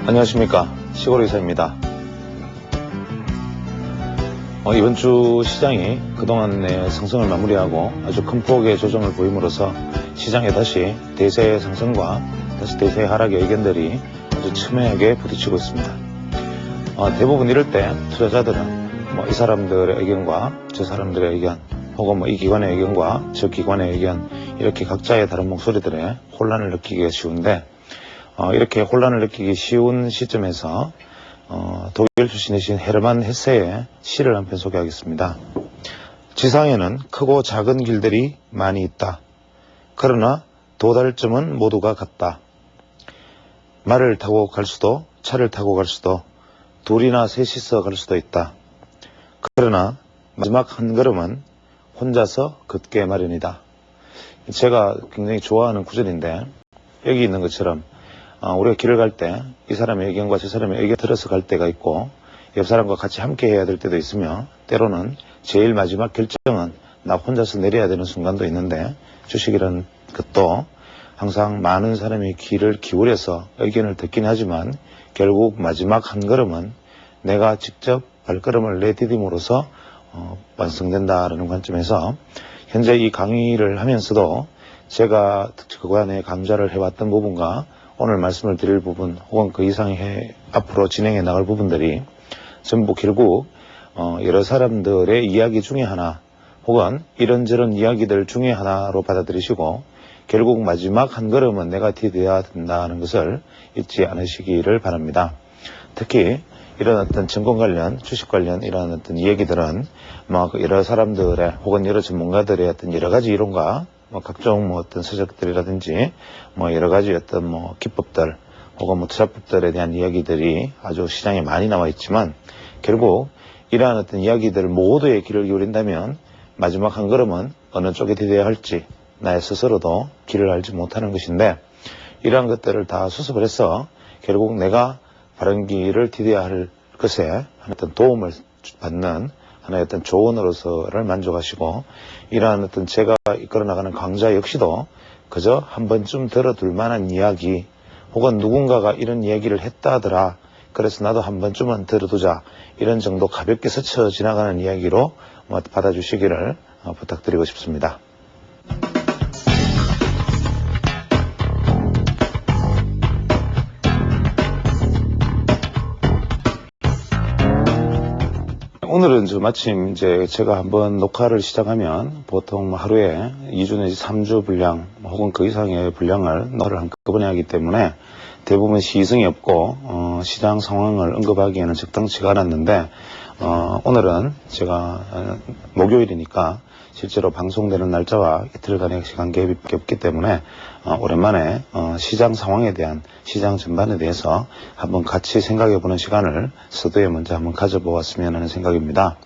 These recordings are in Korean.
안녕하십니까, 시골의사입니다. 이번 주 시장이 그동안의 상승을 마무리하고 아주 큰 폭의 조정을 보임으로써 시장에 다시 대세 상승과 다시 대세 하락의 의견들이 아주 첨예하게 부딪히고 있습니다. 대부분 이럴 때 투자자들은 이 사람들의 의견과 저 사람들의 의견, 혹은 이 기관의 의견과 저 기관의 의견, 이렇게 각자의 다른 목소리들에 혼란을 느끼기가 쉬운데, 이렇게 혼란을 느끼기 쉬운 시점에서 독일 출신이신 헤르만 헤세의 시를 한 편 소개하겠습니다. 지상에는 크고 작은 길들이 많이 있다. 그러나 도달점은 모두가 같다. 말을 타고 갈 수도, 차를 타고 갈 수도, 둘이나 셋이서 갈 수도 있다. 그러나 마지막 한 걸음은 혼자서 걷게 마련이다. 제가 굉장히 좋아하는 구절인데, 여기 있는 것처럼 우리가 길을 갈 때 이 사람의 의견과 저 사람의 의견 들어서 갈 때가 있고, 옆 사람과 같이 함께 해야 될 때도 있으며, 때로는 제일 마지막 결정은 나 혼자서 내려야 되는 순간도 있는데, 주식이라는 것도 항상 많은 사람이 귀를 기울여서 의견을 듣긴 하지만 결국 마지막 한 걸음은 내가 직접 발걸음을 내디딤으로써 완성된다라는 관점에서 현재 이 강의를 하면서도 제가 그간에 강좌를 해왔던 부분과 오늘 말씀을 드릴 부분, 혹은 그 이상의 앞으로 진행해 나갈 부분들이 전부 결국 여러 사람들의 이야기 중에 하나, 혹은 이런저런 이야기들 중에 하나로 받아들이시고 결국 마지막 한 걸음은 내가 디뎌야 된다는 것을 잊지 않으시기를 바랍니다. 특히 이런 어떤 증권 관련, 주식 관련 이런 어떤 이야기들은 여러 사람들의 혹은 여러 전문가들의 어떤 여러 가지 이론과 각종 어떤 서적들이라든지 여러 가지 어떤 기법들 혹은 투자법들에 대한 이야기들이 아주 시장에 많이 나와 있지만, 결국 이러한 어떤 이야기들 모두에 귀를 기울인다면 마지막 한 걸음은 어느 쪽에 디뎌야 할지 나의 스스로도 길을 알지 못하는 것인데, 이러한 것들을 다 수습을 해서 결국 내가 바른 길을 디뎌야 할 것에 어떤 도움을 받는 하나의 어떤 조언으로서를 만족하시고, 이러한 어떤 제가 이끌어 나가는 강좌 역시도 그저 한 번쯤 들어둘 만한 이야기, 혹은 누군가가 이런 이야기를 했다더라, 그래서 나도 한 번쯤은 들어두자, 이런 정도 가볍게 스쳐 지나가는 이야기로 받아주시기를 부탁드리고 싶습니다. 오늘은 마침 제가 한번 녹화를 시작하면 보통 하루에 2주 내지 3주 분량 혹은 그 이상의 분량을 녹화를 한꺼번에 하기 때문에 대부분 시의성이 없고 시장 상황을 언급하기에는 적당치가 않았는데, 오늘은 제가 목요일이니까 실제로 방송되는 날짜와 이틀간의 시간 갭이 없기 때문에 오랜만에 시장 상황에 대한, 시장 전반에 대해서 한번 같이 생각해보는 시간을 서두에 먼저 한번 가져보았으면 하는 생각입니다.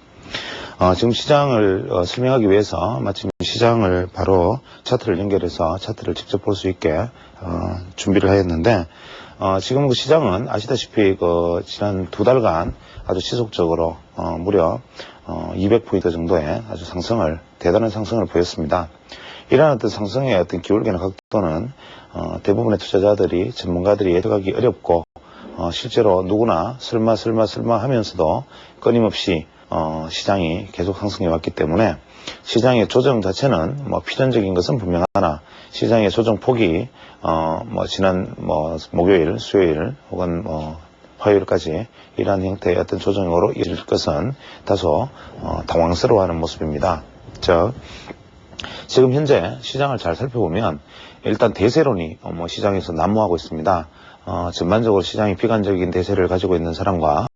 지금 시장을 설명하기 위해서 마침 시장을 바로 차트를 연결해서 차트를 직접 볼 수 있게 준비를 하였는데, 지금 그 시장은 아시다시피 지난 2달간 아주 지속적으로 무려 200포인트 정도의 아주 대단한 상승을 보였습니다. 이러한 어떤 상승의 어떤 기울기나 각도는 대부분의 투자자들이, 전문가들이 예측하기 어렵고, 실제로 누구나 설마 하면서도 끊임없이 시장이 계속 상승해 왔기 때문에 시장의 조정 자체는 필연적인 것은 분명하나, 시장의 조정 폭이 지난 목요일, 수요일 혹은 화요일까지 이러한 형태의 어떤 조정으로 이어질 것은 다소 당황스러워하는 모습입니다. 즉, 지금 현재 시장을 잘 살펴보면 일단 대세론이 시장에서 난무하고 있습니다. 전반적으로 시장이 비관적인 대세를 가지고 있는 사람과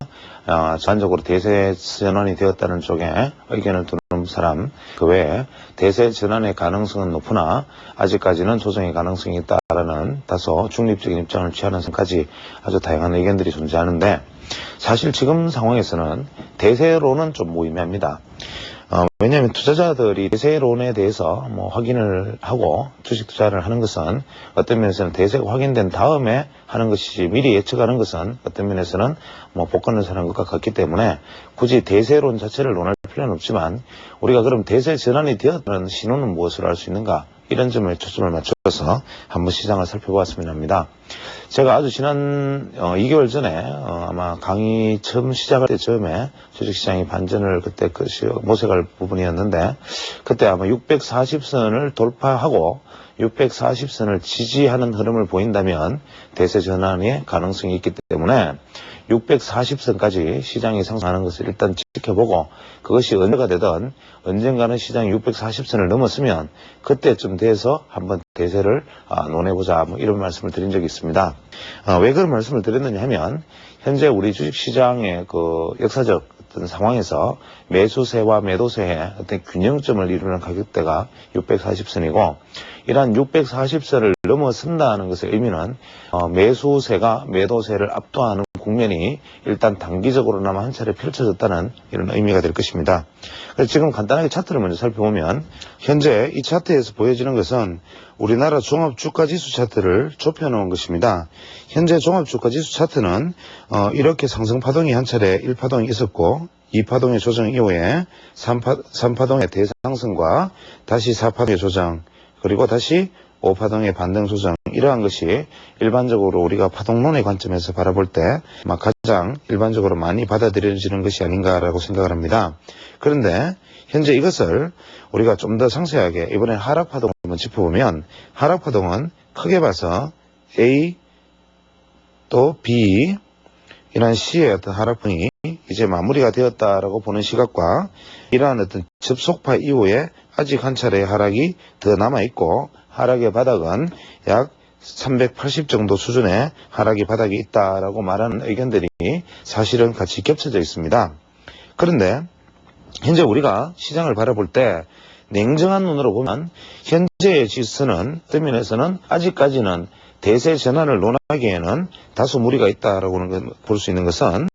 전반적으로 대세 전환이 되었다는 쪽에 의견을 두는 사람, 그 외에 대세 전환의 가능성은 높으나 아직까지는 조정의 가능성이 있다라는 다소 중립적인 입장을 취하는 사람까지 아주 다양한 의견들이 존재하는데, 사실 지금 상황에서는 대세론은 좀 무의미합니다. 왜냐하면 투자자들이 대세론에 대해서 확인을 하고 주식 투자를 하는 것은 어떤 면에서는 대세가 확인된 다음에 하는 것이지, 미리 예측하는 것은 어떤 면에서는 복권을 사는 것과 같기 때문에 굳이 대세론 자체를 논할 필요는 없지만, 우리가 그럼 대세 전환이 되었다는 신호는 무엇을 알 수 있는가, 이런 점에 초점을 맞춰서 한번 시장을 살펴보았으면 합니다. 제가 아주 지난 2개월 전에 아마 강의 처음 시작할 때 처음에 주식시장이 반전을 그때 모색할 부분이었는데 그때 아마 640선을 돌파하고 640선을 지지하는 흐름을 보인다면 대세 전환의 가능성이 있기 때문에 640선까지 시장이 상승하는 것을 일단 지켜보고 그것이 언제가 되든 언젠가는 시장이 640선을 넘었으면 그때쯤 돼서 한번 대세를 논해보자 뭐 이런 말씀을 드린 적이 있습니다. 왜 그런 말씀을 드렸느냐 하면 현재 우리 주식시장의 그 역사적 어떤 상황에서 매수세와 매도세의 어떤 균형점을 이루는 가격대가 640선이고 이러한 640선을 넘어선다는 것의 의미는 매수세가 매도세를 압도하는 국면이 일단 단기적으로나마 한 차례 펼쳐졌다는 이런 의미가 될 것입니다. 그래서 지금 간단하게 차트를 먼저 살펴보면 현재 이 차트에서 보여지는 것은 우리나라 종합주가지수 차트를 좁혀놓은 것입니다. 현재 종합주가지수 차트는 이렇게 상승파동이 한 차례 1파동이 있었고 2파동의 조정 이후에 3파동의 대상승과 다시 4파동의 조정 그리고 다시 5파동의 반등 조정 이러한 것이 일반적으로 우리가 파동론의 관점에서 바라볼 때 가장 일반적으로 많이 받아들여지는 것이 아닌가라고 생각을 합니다. 그런데 현재 이것을 우리가 좀 더 상세하게 이번에 하락파동을 한번 짚어보면 하락파동은 크게 봐서 A 또 B 이러한 C의 어떤 하락풍이 이제 마무리가 되었다라고 보는 시각과 이러한 어떤 접속파 이후에 아직 한 차례의 하락이 더 남아있고 하락의 바닥은 약 380 정도 수준의 하락의 바닥이 있다라고 말하는 의견들이 사실은 같이 겹쳐져 있습니다. 그런데 현재 우리가 시장을 바라볼 때 냉정한 눈으로 보면 현재의 지수는 어떤 면에서는 아직까지는 대세 전환을 논하기에는 다소 무리가 있다라고 볼 수 있는 것은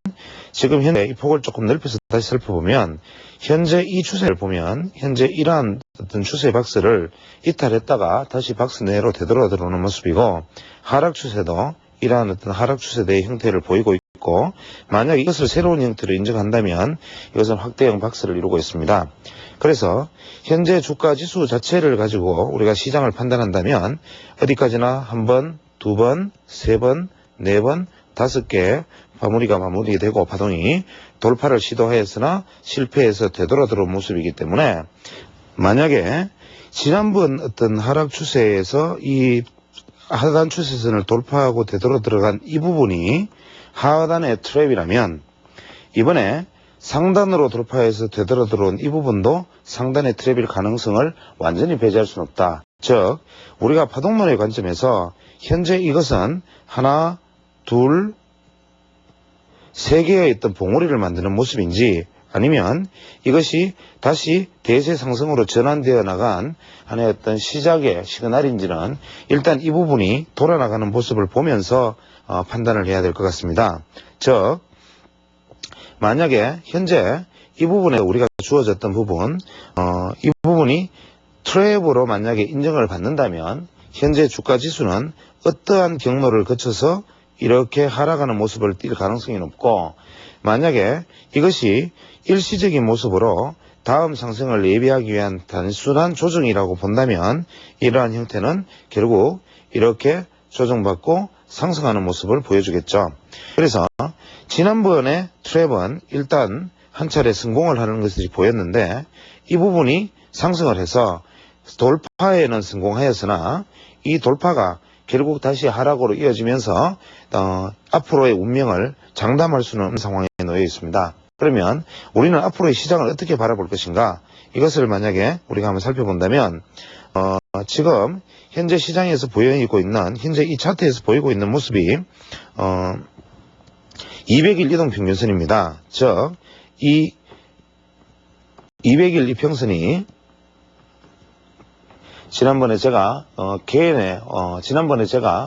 지금 현재 이 폭을 조금 넓혀서 다시 살펴보면 현재 이 추세를 보면 현재 이러한 어떤 추세 박스를 이탈했다가 다시 박스 내로 되돌아 들어오는 모습이고 하락 추세도 이러한 어떤 하락 추세대의 형태를 보이고 있고 만약 이것을 새로운 형태로 인정한다면 이것은 확대형 박스를 이루고 있습니다. 그래서 현재 주가 지수 자체를 가지고 우리가 시장을 판단한다면 어디까지나 한 번, 두 번, 세 번, 네 번, 5개 마무리되고 파동이 돌파를 시도하였으나 실패해서 되돌아 들어온 모습이기 때문에 만약에 지난번 어떤 하락 추세에서 이 하단 추세선을 돌파하고 되돌아 들어간 이 부분이 하단의 트랩이라면 이번에 상단으로 돌파해서 되돌아 들어온 이 부분도 상단의 트랩일 가능성을 완전히 배제할 수는 없다. 즉 우리가 파동론의 관점에서 현재 이것은 하나, 둘, 세 개의 어떤 봉우리를 만드는 모습인지 아니면 이것이 다시 대세 상승으로 전환되어 나간 하나의 어떤 시작의 시그널인지는 일단 이 부분이 돌아나가는 모습을 보면서 판단을 해야 될 것 같습니다. 즉 만약에 현재 이 부분에 우리가 주어졌던 부분 이 부분이 트랩으로 만약에 인정을 받는다면 현재 주가 지수는 어떠한 경로를 거쳐서 이렇게 하락하는 모습을 띌 가능성이 높고 만약에 이것이 일시적인 모습으로 다음 상승을 예비하기 위한 단순한 조정이라고 본다면 이러한 형태는 결국 이렇게 조정받고 상승하는 모습을 보여주겠죠. 그래서 지난번에 트랩은 일단 한 차례 성공을 하는 것이 보였는데 이 부분이 상승을 해서 돌파에는 성공하였으나 이 돌파가 결국 다시 하락으로 이어지면서 앞으로의 운명을 장담할 수는 없는 상황에 놓여 있습니다. 그러면 우리는 앞으로의 시장을 어떻게 바라볼 것인가? 이것을 만약에 우리가 한번 살펴본다면 지금 현재 시장에서 보이고 있는 현재 이 차트에서 보이고 있는 모습이 200일 이동평균선입니다. 즉 이 200일 이평선이 지난번에 제가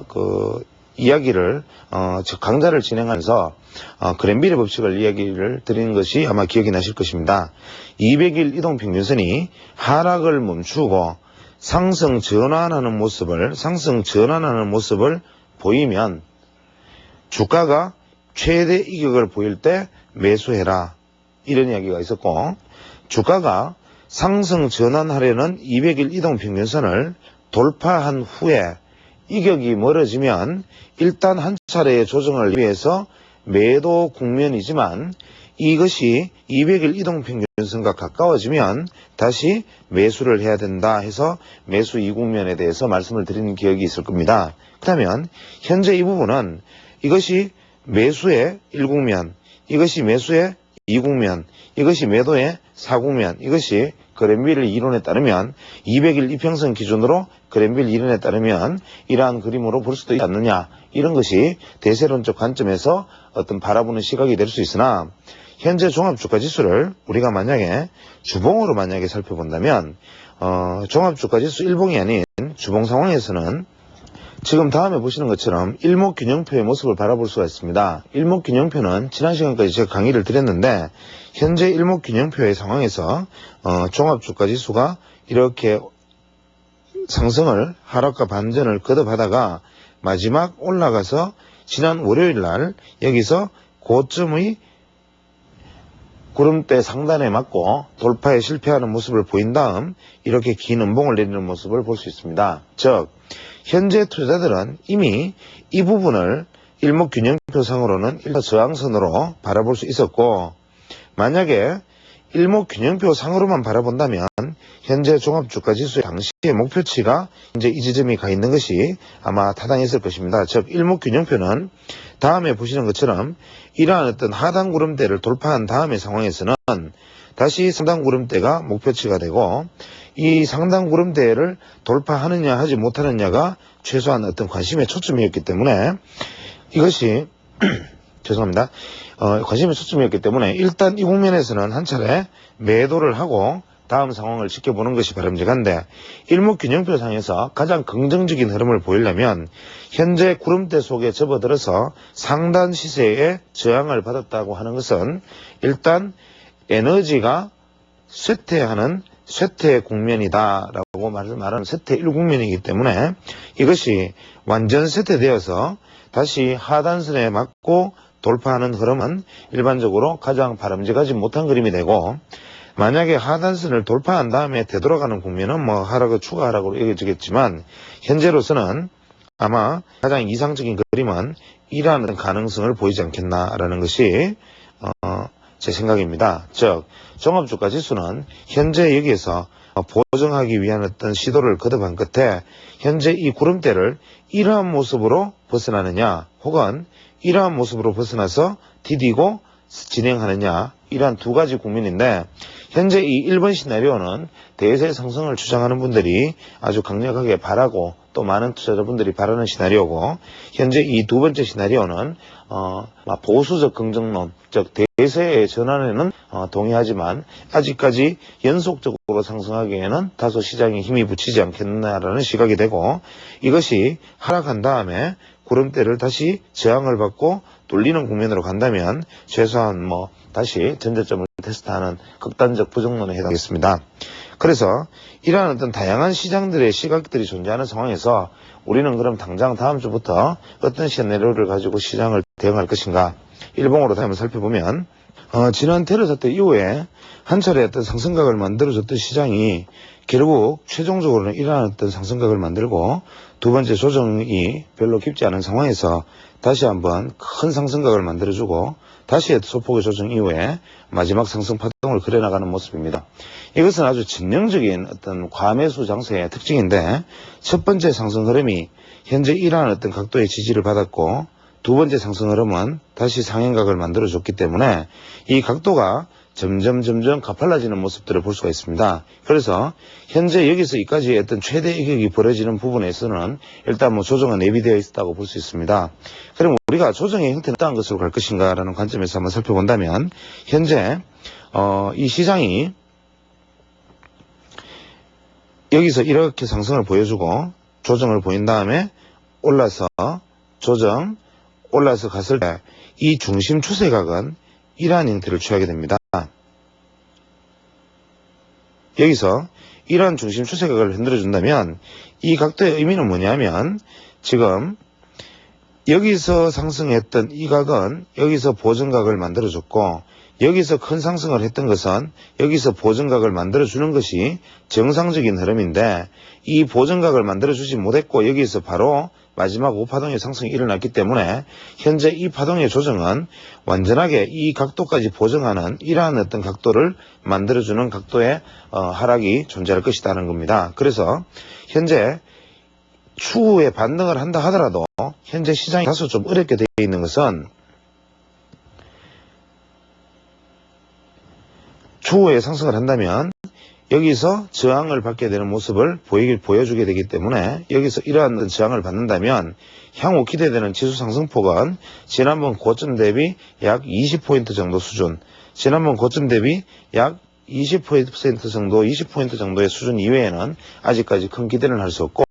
그 이야기를 강좌를 진행하면서 그랜빌의 법칙을 이야기를 드리는 것이 아마 기억이 나실 것입니다. 200일 이동평균선이 하락을 멈추고 상승 전환하는 모습을 보이면 주가가 최대 이격을 보일 때 매수해라 이런 이야기가 있었고 주가가 상승 전환하려는 200일 이동평균선을 돌파한 후에 이격이 멀어지면 일단 한 차례의 조정을 위해서 매도 국면이지만 이것이 200일 이동평균선과 가까워지면 다시 매수를 해야 된다 해서 매수 이국면에 대해서 말씀을 드리는 기억이 있을 겁니다. 그렇다면 현재 이 부분은 이것이 매수의 1국면, 이것이 매수의 2국면, 이것이 매도의 4국면, 이것이 그랜빌 이론에 따르면 200일 이평선 기준으로 그랜빌 이론에 따르면 이러한 그림으로 볼 수도 있지 않느냐, 이런 것이 대세론적 관점에서 어떤 바라보는 시각이 될 수 있으나 현재 종합주가지수를 우리가 만약에 주봉으로 만약에 살펴본다면 종합주가지수 일봉이 아닌 주봉 상황에서는 지금 다음에 보시는 것처럼 일목균형표의 모습을 바라볼 수가 있습니다. 일목균형표는 지난 시간까지 제가 강의를 드렸는데 현재 일목균형표의 상황에서 종합주가지수가 이렇게 상승을 하락과 반전을 거듭하다가 마지막 올라가서 지난 월요일 날 여기서 고점의 구름대 상단에 맞고 돌파에 실패하는 모습을 보인 다음 이렇게 긴 음봉을 내리는 모습을 볼 수 있습니다. 즉 현재 투자자들은 이미 이 부분을 일목균형표상으로는 일단 저항선으로 바라볼 수 있었고, 만약에 일목균형표상으로만 바라본다면 현재 종합주가지수의 당시의 목표치가 현재 이 지점이 가 있는 것이 아마 타당했을 것입니다. 즉 일목균형표는 다음에 보시는 것처럼 이러한 어떤 하단 구름대를 돌파한 다음의 상황에서는 다시 상단 구름대가 목표치가 되고, 이 상단 구름대를 돌파하느냐 하지 못하느냐가 최소한 어떤 관심의 초점이었기 때문에 이것이 죄송합니다. 관심의 초점이었기 때문에 일단 이 국면에서는 한 차례 매도를 하고 다음 상황을 지켜보는 것이 바람직한데, 일목균형표상에서 가장 긍정적인 흐름을 보이려면 현재 구름대 속에 접어들어서 상단 시세에 저항을 받았다고 하는 것은 일단 에너지가 쇠퇴하는 쇠퇴 국면이다라고 말하는 쇠퇴 1국면이기 때문에 이것이 완전 쇠퇴되어서 다시 하단선에 맞고 돌파하는 흐름은 일반적으로 가장 바람직하지 못한 그림이 되고, 만약에 하단선을 돌파한 다음에 되돌아가는 국면은 뭐 하락의 추가 하락으로 여겨지겠지만 현재로서는 아마 가장 이상적인 그림은 이러한 가능성을 보이지 않겠나라는 것이 제 생각입니다. 즉 종합주가지수는 현재 여기에서 보정하기 위한 어떤 시도를 거듭한 끝에 현재 이 구름대를 이러한 모습으로 벗어나느냐 혹은 이러한 모습으로 벗어나서 디디고 진행하느냐, 이러한 두 가지 국면인데 현재 이 1번 시나리오는 대세 상승을 주장하는 분들이 아주 강력하게 바라고 또 많은 투자자분들이 바라는 시나리오고, 현재 이 두 번째 시나리오는 보수적 긍정론, 즉 대세의 전환에는 동의하지만 아직까지 연속적으로 상승하기에는 다소 시장에 힘이 붙이지 않겠나라는 시각이 되고, 이것이 하락한 다음에 구름대를 다시 저항을 받고 돌리는 국면으로 간다면 최소한 다시 전저점을 테스트하는 극단적 부정론에 해당하겠습니다. 그래서 이러한 어떤 다양한 시장들의 시각들이 존재하는 상황에서 우리는 그럼 당장 다음 주부터 어떤 시나리오를 가지고 시장을 대응할 것인가, 일봉으로 다시 한번 살펴보면 지난 테러 사태 이후에 한 차례 어떤 상승각을 만들어줬던 시장이 결국 최종적으로는 이러한 어떤 상승각을 만들고 두 번째 조정이 별로 깊지 않은 상황에서 다시 한번 큰 상승각을 만들어주고 다시 소폭의 조정 이후에 마지막 상승 파동을 그려나가는 모습입니다. 이것은 아주 전형적인 어떤 과매수 장세의 특징인데, 첫 번째 상승 흐름이 현재 이러한 어떤 각도의 지지를 받았고 두 번째 상승 흐름은 다시 상행각을 만들어줬기 때문에 이 각도가 점점 가팔라지는 모습들을 볼 수가 있습니다. 그래서 현재 여기서 이까지 어떤 최대 이격이 벌어지는 부분에서는 일단 조정은 내비되어 있다고 볼 수 있습니다. 그럼 우리가 조정의 형태는 어떠한 것으로 갈 것인가라는 관점에서 한번 살펴본다면 현재 이 시장이 여기서 이렇게 상승을 보여주고 조정을 보인 다음에 올라서 조정 올라서 갔을 때 이 중심 추세각은 이러한 형태를 취하게 됩니다. 여기서 이러한 중심 추세각을 흔들어 준다면 이 각도의 의미는 뭐냐면 지금 여기서 상승했던 이 각은 여기서 보정각을 만들어줬고, 여기서 큰 상승을 했던 것은 여기서 보정각을 만들어주는 것이 정상적인 흐름인데, 이 보정각을 만들어주지 못했고 여기서 바로 마지막 5파동의 상승이 일어났기 때문에 현재 이 파동의 조정은 완전하게 이 각도까지 보정하는 이러한 어떤 각도를 만들어주는 각도의 하락이 존재할 것이라는 겁니다. 그래서 현재 추후에 반등을 한다 하더라도 현재 시장이 다소 좀 어렵게 되어 있는 것은 추후에 상승을 한다면 여기서 저항을 받게 되는 모습을 보여주게 되기 때문에 여기서 이러한 저항을 받는다면 향후 기대되는 지수 상승폭은 지난번 고점 대비 약 20포인트 정도 수준, 지난번 고점 대비 약 20% 정도, 20포인트 정도의 수준 이외에는 아직까지 큰 기대는 할 수 없고,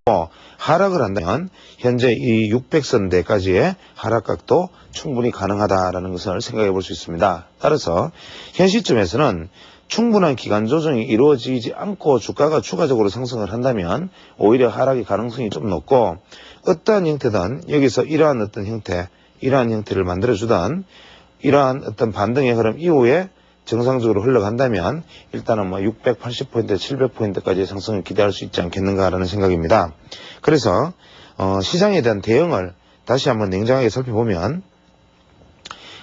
하락을 한다면 현재 이 600선대까지의 하락각도 충분히 가능하다라는 것을 생각해 볼 수 있습니다. 따라서 현 시점에서는 충분한 기간 조정이 이루어지지 않고 주가가 추가적으로 상승을 한다면 오히려 하락의 가능성이 좀 높고, 어떠한 형태든 여기서 이러한 어떤 형태, 이러한 형태를 만들어주던 이러한 어떤 반등의 흐름 이후에 정상적으로 흘러간다면 일단은 680포인트, 700포인트까지의 상승을 기대할 수 있지 않겠는가라는 생각입니다. 그래서 시장에 대한 대응을 다시 한번 냉정하게 살펴보면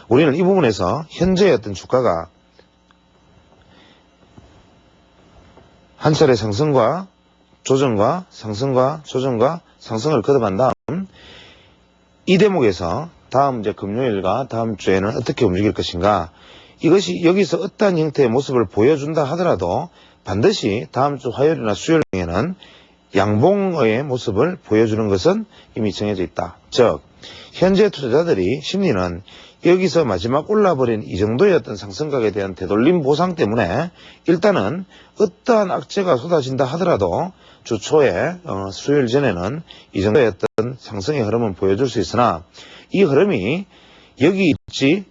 우리는 이 부분에서 현재의 어떤 주가가 한 차례 상승과 조정과 상승과 조정과 상승을 거듭한 다음 이 대목에서 다음 이제 금요일과 다음 주에는 어떻게 움직일 것인가, 이것이 여기서 어떠한 형태의 모습을 보여준다 하더라도 반드시 다음 주 화요일이나 수요일에는 양봉의 모습을 보여주는 것은 이미 정해져 있다. 즉 현재 투자자들이 심리는 여기서 마지막 올라버린 이 정도의 어떤 상승각에 대한 되돌림 보상 때문에 일단은 어떠한 악재가 쏟아진다 하더라도 주 초에 수요일 전에는 이 정도의 어떤 상승의 흐름은 보여줄 수 있으나 이 흐름이 여기 일지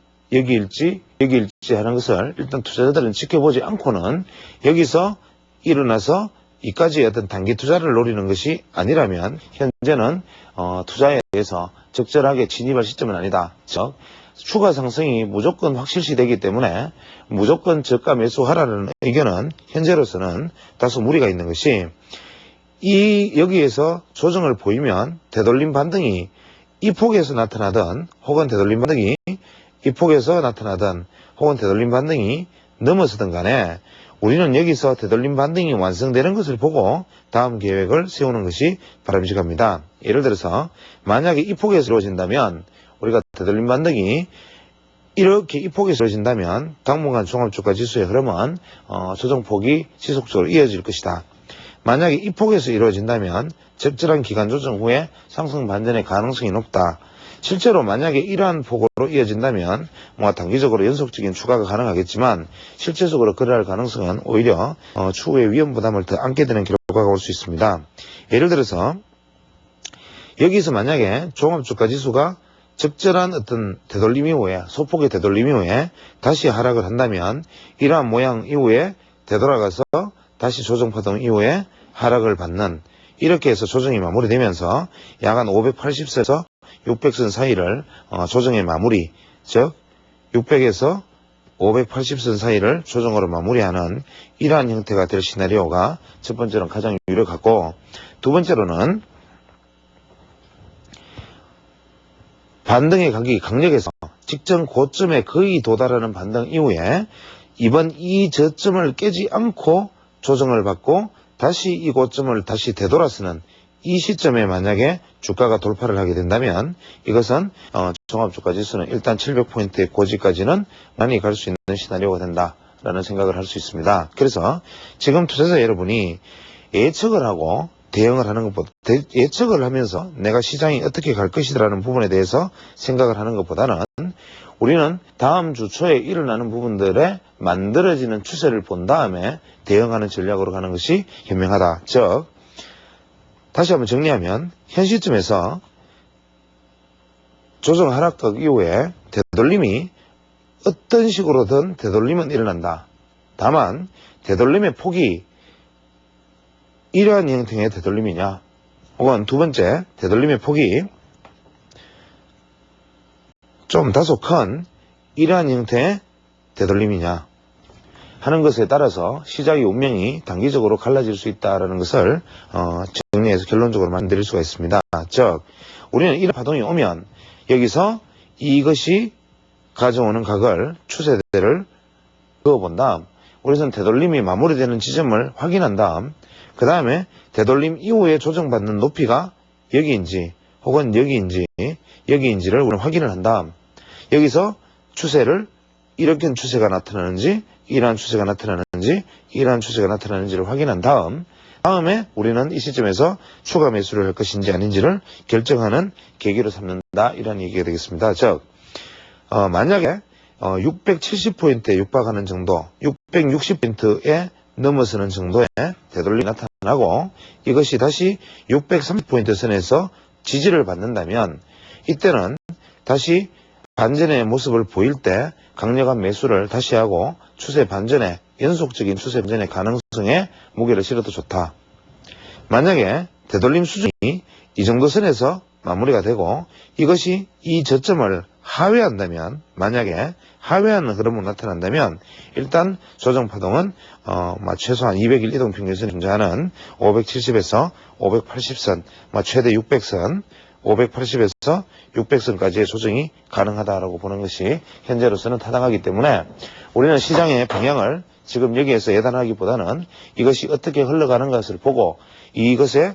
하는 것을 일단 투자자들은 지켜보지 않고는 여기서 일어나서 이까지의 어떤 단기 투자를 노리는 것이 아니라면 현재는 투자에 대해서 적절하게 진입할 시점은 아니다. 즉 추가 상승이 무조건 확실시되기 때문에 무조건 저가 매수하라는 의견은 현재로서는 다소 무리가 있는 것이, 여기에서 조정을 보이면 되돌림 반등이 이 폭에서 나타나든 혹은 되돌림 반등이 이 폭에서 나타나든 혹은 되돌림 반등이 넘어서든 간에 우리는 여기서 되돌림 반등이 완성되는 것을 보고 다음 계획을 세우는 것이 바람직합니다. 예를 들어서 만약에 이 폭에서 이루어진다면 우리가 되돌림 반등이 이렇게 이 폭에서 이루어진다면 당분간 종합주가 지수의 흐름은 조정폭이 지속적으로 이어질 것이다. 만약에 이 폭에서 이루어진다면 적절한 기간 조정 후에 상승 반전의 가능성이 높다. 실제로 만약에 이러한 폭으로 이어진다면 단기적으로 연속적인 추가가 가능하겠지만 실제적으로 그러할 가능성은 오히려 추후에 위험 부담을 더 안게 되는 결과가 올 수 있습니다. 예를 들어서 여기서 만약에 종합주가 지수가 적절한 어떤 되돌림 이후에, 소폭의 되돌림 이후에 다시 하락을 한다면 이러한 모양 이후에 되돌아가서 다시 조정파동 이후에 하락을 받는, 이렇게 해서 조정이 마무리되면서 약간 580선에서 600선 사이를 조정의 마무리, 즉 600에서 580선 사이를 조정으로 마무리하는 이러한 형태가 될 시나리오가 첫 번째로는 가장 유력하고, 두 번째로는 반등의 가격이 강력해서 직전 고점에 거의 도달하는 반등 이후에 이번 이 저점을 깨지 않고 조정을 받고 다시 이 고점을 다시 되돌아서는 이 시점에 만약에 주가가 돌파를 하게 된다면 이것은 종합주가 지수는 일단 700포인트의 고지까지는 많이 갈 수 있는 시나리오가 된다라는 생각을 할 수 있습니다. 그래서 지금 투자자 여러분이 예측을 하고 대응을 하는 것보다, 예측을 하면서 내가 시장이 어떻게 갈 것이라는 부분에 대해서 생각을 하는 것보다는 우리는 다음 주 초에 일어나는 부분들에 만들어지는 추세를 본 다음에 대응하는 전략으로 가는 것이 현명하다. 즉 다시 한번 정리하면 현 시점에서 조정 하락각 이후에 되돌림이 어떤 식으로든 되돌림은 일어난다. 다만 되돌림의 폭이 이러한 형태의 되돌림이냐, 혹은 두 번째 되돌림의 폭이 좀 다소 큰 이러한 형태의 되돌림이냐 하는 것에 따라서 시장의 운명이 단기적으로 갈라질 수 있다는 것을 정리해서 결론적으로 말씀드릴 수가 있습니다. 즉 우리는 이런 파동이 오면 여기서 이것이 가져오는 각을 추세대를 그어본 다음 우리는 되돌림이 마무리되는 지점을 확인한 다음 그 다음에 되돌림 이후에 조정받는 높이가 여기인지 혹은 여기인지를 우리는 확인을 한 다음 여기서 추세를 이렇게 추세가 나타나는지 이러한 추세가 나타나는지 이러한 추세가 나타나는지를 확인한 다음에 우리는 이 시점에서 추가 매수를 할 것인지 아닌지를 결정하는 계기로 삼는다 이런 얘기가 되겠습니다. 즉 만약에 670포인트에 육박하는 정도 660포인트에 넘어서는 정도의 되돌림이 나타나고 이것이 다시 630포인트 선에서 지지를 받는다면 이때는 다시 반전의 모습을 보일 때 강력한 매수를 다시 하고 추세 반전에 연속적인 추세 반전의 가능성에 무게를 실어도 좋다. 만약에 되돌림 수준이 이 정도 선에서 마무리가 되고 이것이 이 저점을 하회한다면 만약에 하회하는 흐름으로 나타난다면 일단 조정파동은 최소한 200일 이동평균선이 존재하는 570에서 580선 최대 600선 580에서 600선까지의 조정이 가능하다라고 보는 것이 현재로서는 타당하기 때문에 우리는 시장의 방향을 지금 여기에서 예단하기보다는 이것이 어떻게 흘러가는 것을 보고 이것의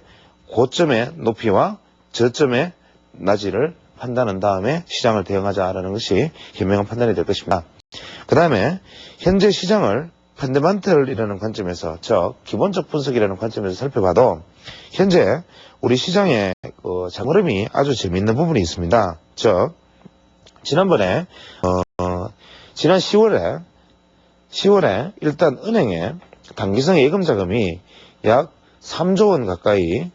고점의 높이와 저점의 낮이를 판단한 다음에 시장을 대응하자라는 것이 현명한 판단이 될 것입니다. 그 다음에 현재 시장을 펀더멘털이라는 관점에서 즉 기본적 분석이라는 관점에서 살펴봐도 현재 우리 시장의 장흐름이 아주 재미있는 부분이 있습니다. 즉 지난번에 지난 10월에 일단 은행에 단기성 예금 자금이 약 3조 원 가까이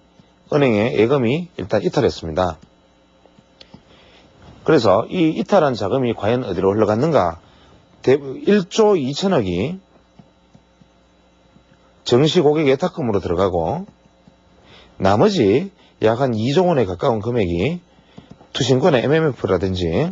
은행에 예금이 일단 이탈했습니다. 그래서 이 이탈한 자금이 과연 어디로 흘러갔는가? 1조 2천억이 정시 고객 예탁금으로 들어가고 나머지 약 한 2조 원에 가까운 금액이 투신권의 MMF라든지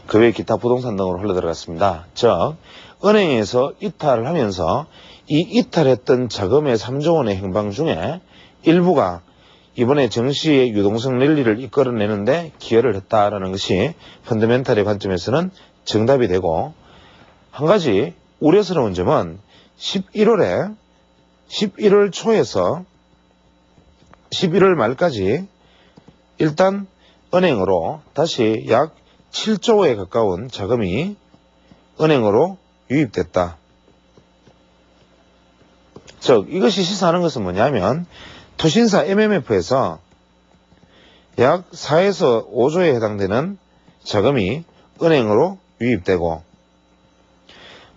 그 외 기타 부동산 등으로 흘러들어갔습니다. 즉 은행에서 이탈을 하면서 이 이탈했던 자금의 3조 원의 행방 중에 일부가 이번에 정시의 유동성 랠리를 이끌어내는데 기여를 했다라는 것이 펀더멘털의 관점에서는 정답이 되고 한 가지 우려스러운 점은 11월 초에서 11월 말까지 일단 은행으로 다시 약 7조에 가까운 자금이 은행으로 유입됐다. 즉 이것이 시사하는 것은 뭐냐면 투신사 MMF에서 약 4에서 5조에 해당되는 자금이 은행으로 유입되고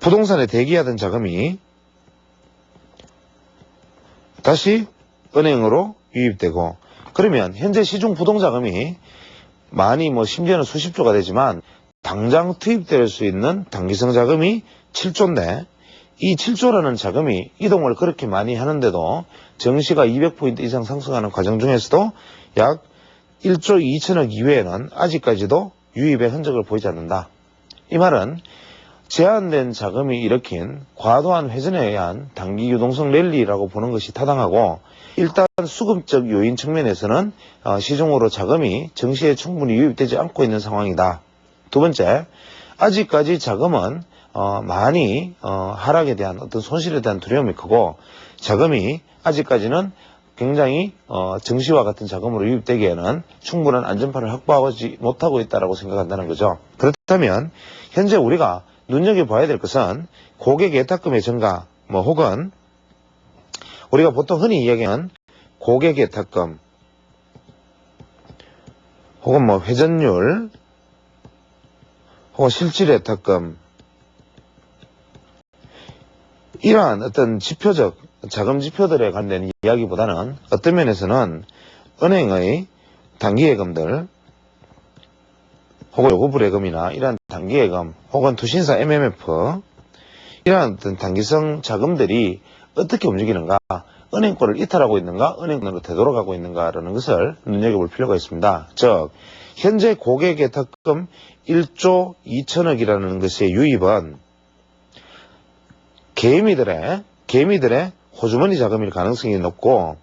부동산에 대기하던 자금이 다시 은행으로 유입되고 그러면 현재 시중 부동자금이 많이 심지어는 수십조가 되지만 당장 투입될 수 있는 단기성 자금이 7조인데 이 7조라는 자금이 이동을 그렇게 많이 하는데도 정시가 200포인트 이상 상승하는 과정 중에서도 약 1조 2천억 이외에는 아직까지도 유입의 흔적을 보이지 않는다. 이 말은 제한된 자금이 일으킨 과도한 회전에 의한 단기 유동성 랠리라고 보는 것이 타당하고 일단 수급적 요인 측면에서는 시중으로 자금이 정시에 충분히 유입되지 않고 있는 상황이다. 두 번째, 아직까지 자금은 많이 하락에 대한 어떤 손실에 대한 두려움이 크고 자금이 아직까지는 굉장히 정시와 같은 자금으로 유입되기에는 충분한 안전판을 확보하지 못하고 있다고 생각한다는 거죠. 그렇다면 현재 우리가 눈여겨봐야 될 것은 고객 예탁금의 증가 혹은 우리가 보통 흔히 이야기하는 고객 예탁금 혹은 회전율 혹은 실질 예탁금 이러한 어떤 지표적 자금 지표들에 관련된 이야기보다는 어떤 면에서는 은행의 단기예금들 혹은 요구불예금이나 이러한 단기예금 혹은 투신사 MMF 이러한 어떤 단기성 자금들이 어떻게 움직이는가 은행권을 이탈하고 있는가, 은행권으로 되돌아가고 있는가라는 것을 눈여겨볼 필요가 있습니다. 즉, 현재 고객예탁금 1조 2천억이라는 것의 유입은 개미들의 호주머니 자금일 가능성이 높고,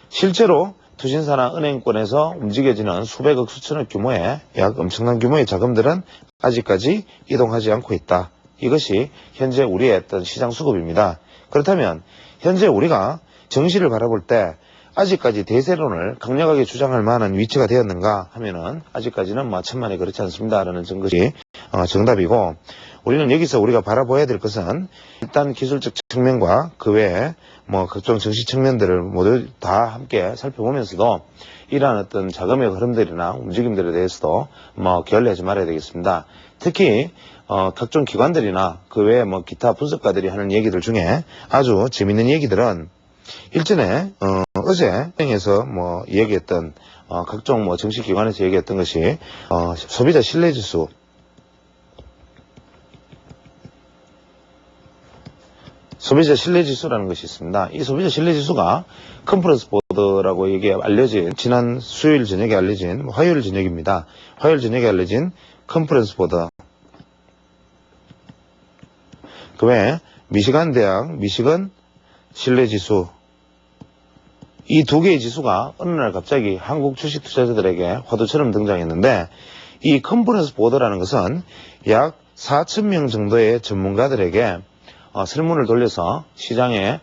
실제로 투신사나 은행권에서 움직여지는 수백억 수천억 규모의 약 엄청난 규모의 자금들은 아직까지 이동하지 않고 있다. 이것이 현재 우리의 어떤 시장 수급입니다. 그렇다면 현재 우리가 정시를 바라볼 때 아직까지 대세론을 강력하게 주장할 만한 위치가 되었는가 하면은 아직까지는 천만에 그렇지 않습니다라는 것이 정답이고, 우리는 여기서 우리가 바라봐야 될 것은 일단 기술적 측면과 그 외에 각종 정시 측면들을 모두 다 함께 살펴보면서도 이러한 어떤 자금의 흐름들이나 움직임들에 대해서도 게을리하지 말아야 되겠습니다. 특히 각종 기관들이나 그 외에 기타 분석가들이 하는 얘기들 중에 아주 재밌는 얘기들은 일전에 어제 은행에서 얘기했던 각종 정시기관에서 얘기했던 것이 소비자 신뢰지수, 소비자 신뢰지수라는 것이 있습니다. 이 소비자 신뢰지수가 컨퍼런스 보드라고 이게 알려진, 지난 수요일 저녁에 알려진, 화요일 저녁입니다. 화요일 저녁에 알려진 컨퍼런스 보드, 그 외에 미시간 대학 미시건 신뢰지수, 이 두 개의 지수가 어느 날 갑자기 한국 주식 투자자들에게 화두처럼 등장했는데, 이 컨퍼런스 보드라는 것은 약 4,000명 정도의 전문가들에게 설문을 돌려서 시장의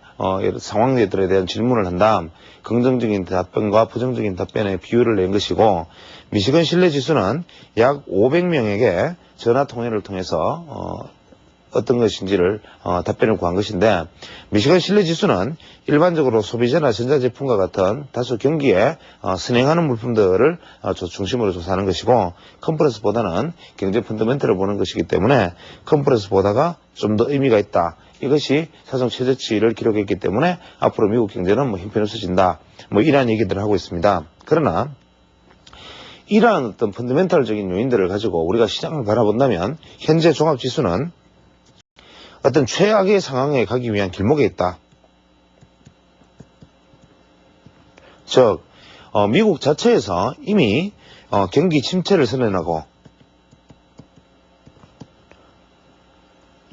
상황들에 대한 질문을 한 다음 긍정적인 답변과 부정적인 답변의 비율을 낸 것이고, 미시건 신뢰지수는 약 500명에게 전화 통화를 통해서 어떤 것인지를 답변을 구한 것인데, 미시건 신뢰지수는 일반적으로 소비재나 전자제품과 같은 다소 경기에 선행하는 물품들을 중심으로 조사하는 것이고, 컨퍼런스보다는 경제 펀더멘털을 보는 것이기 때문에 컨퍼런스보다가 좀 더 의미가 있다. 이것이 사상 최저치를 기록했기 때문에 앞으로 미국 경제는 형편없어진다. 이러한 얘기들을 하고 있습니다. 그러나 이러한 어떤 펀더멘털적인 요인들을 가지고 우리가 시장을 바라본다면 현재 종합지수는 어떤 최악의 상황에 가기 위한 길목에 있다. 즉, 미국 자체에서 이미 경기 침체를 선언하고,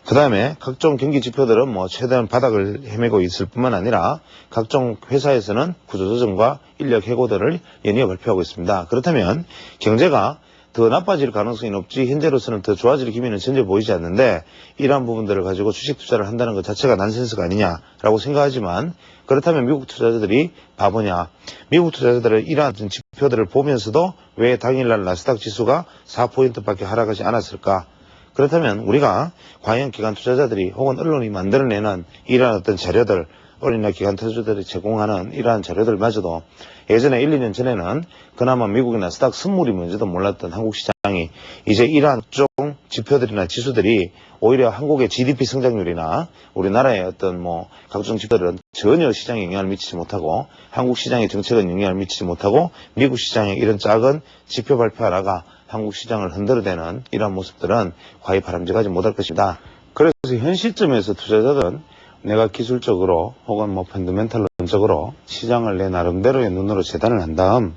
그 다음에 각종 경기 지표들은 최대한 바닥을 헤매고 있을 뿐만 아니라 각종 회사에서는 구조조정과 인력 해고들을 연이어 발표하고 있습니다. 그렇다면 경제가 더 나빠질 가능성이 높지 현재로서는 더 좋아질 기미는 전혀 보이지 않는데, 이러한 부분들을 가지고 주식 투자를 한다는 것 자체가 난센스가 아니냐라고 생각하지만, 그렇다면 미국 투자자들이 바보냐? 미국 투자자들은 이러한 지표들을 보면서도 왜 당일날 나스닥 지수가 4포인트밖에 하락하지 않았을까? 그렇다면 우리가 과연 기관 투자자들이 혹은 언론이 만들어내는 이러한 어떤 자료들, 언론이나 기관 투자자들이 제공하는 이러한 자료들마저도 예전에 1, 2년 전에는 그나마 미국의 나스닥 선물이 뭔지도 몰랐던 한국 시장이 이제 이러한 종 지표들이나 지수들이 오히려 한국의 GDP 성장률이나 우리나라의 어떤 각종 지표들은 전혀 시장에 영향을 미치지 못하고, 한국 시장의 정책은 영향을 미치지 못하고, 미국 시장의 이런 작은 지표 발표 하나가 한국 시장을 흔들어대는 이러한 모습들은 과히 바람직하지 못할 것입니다. 그래서 현 시점에서 투자자들은 내가 기술적으로 혹은 펀더멘털론적으로 시장을 내 나름대로의 눈으로 재단을 한 다음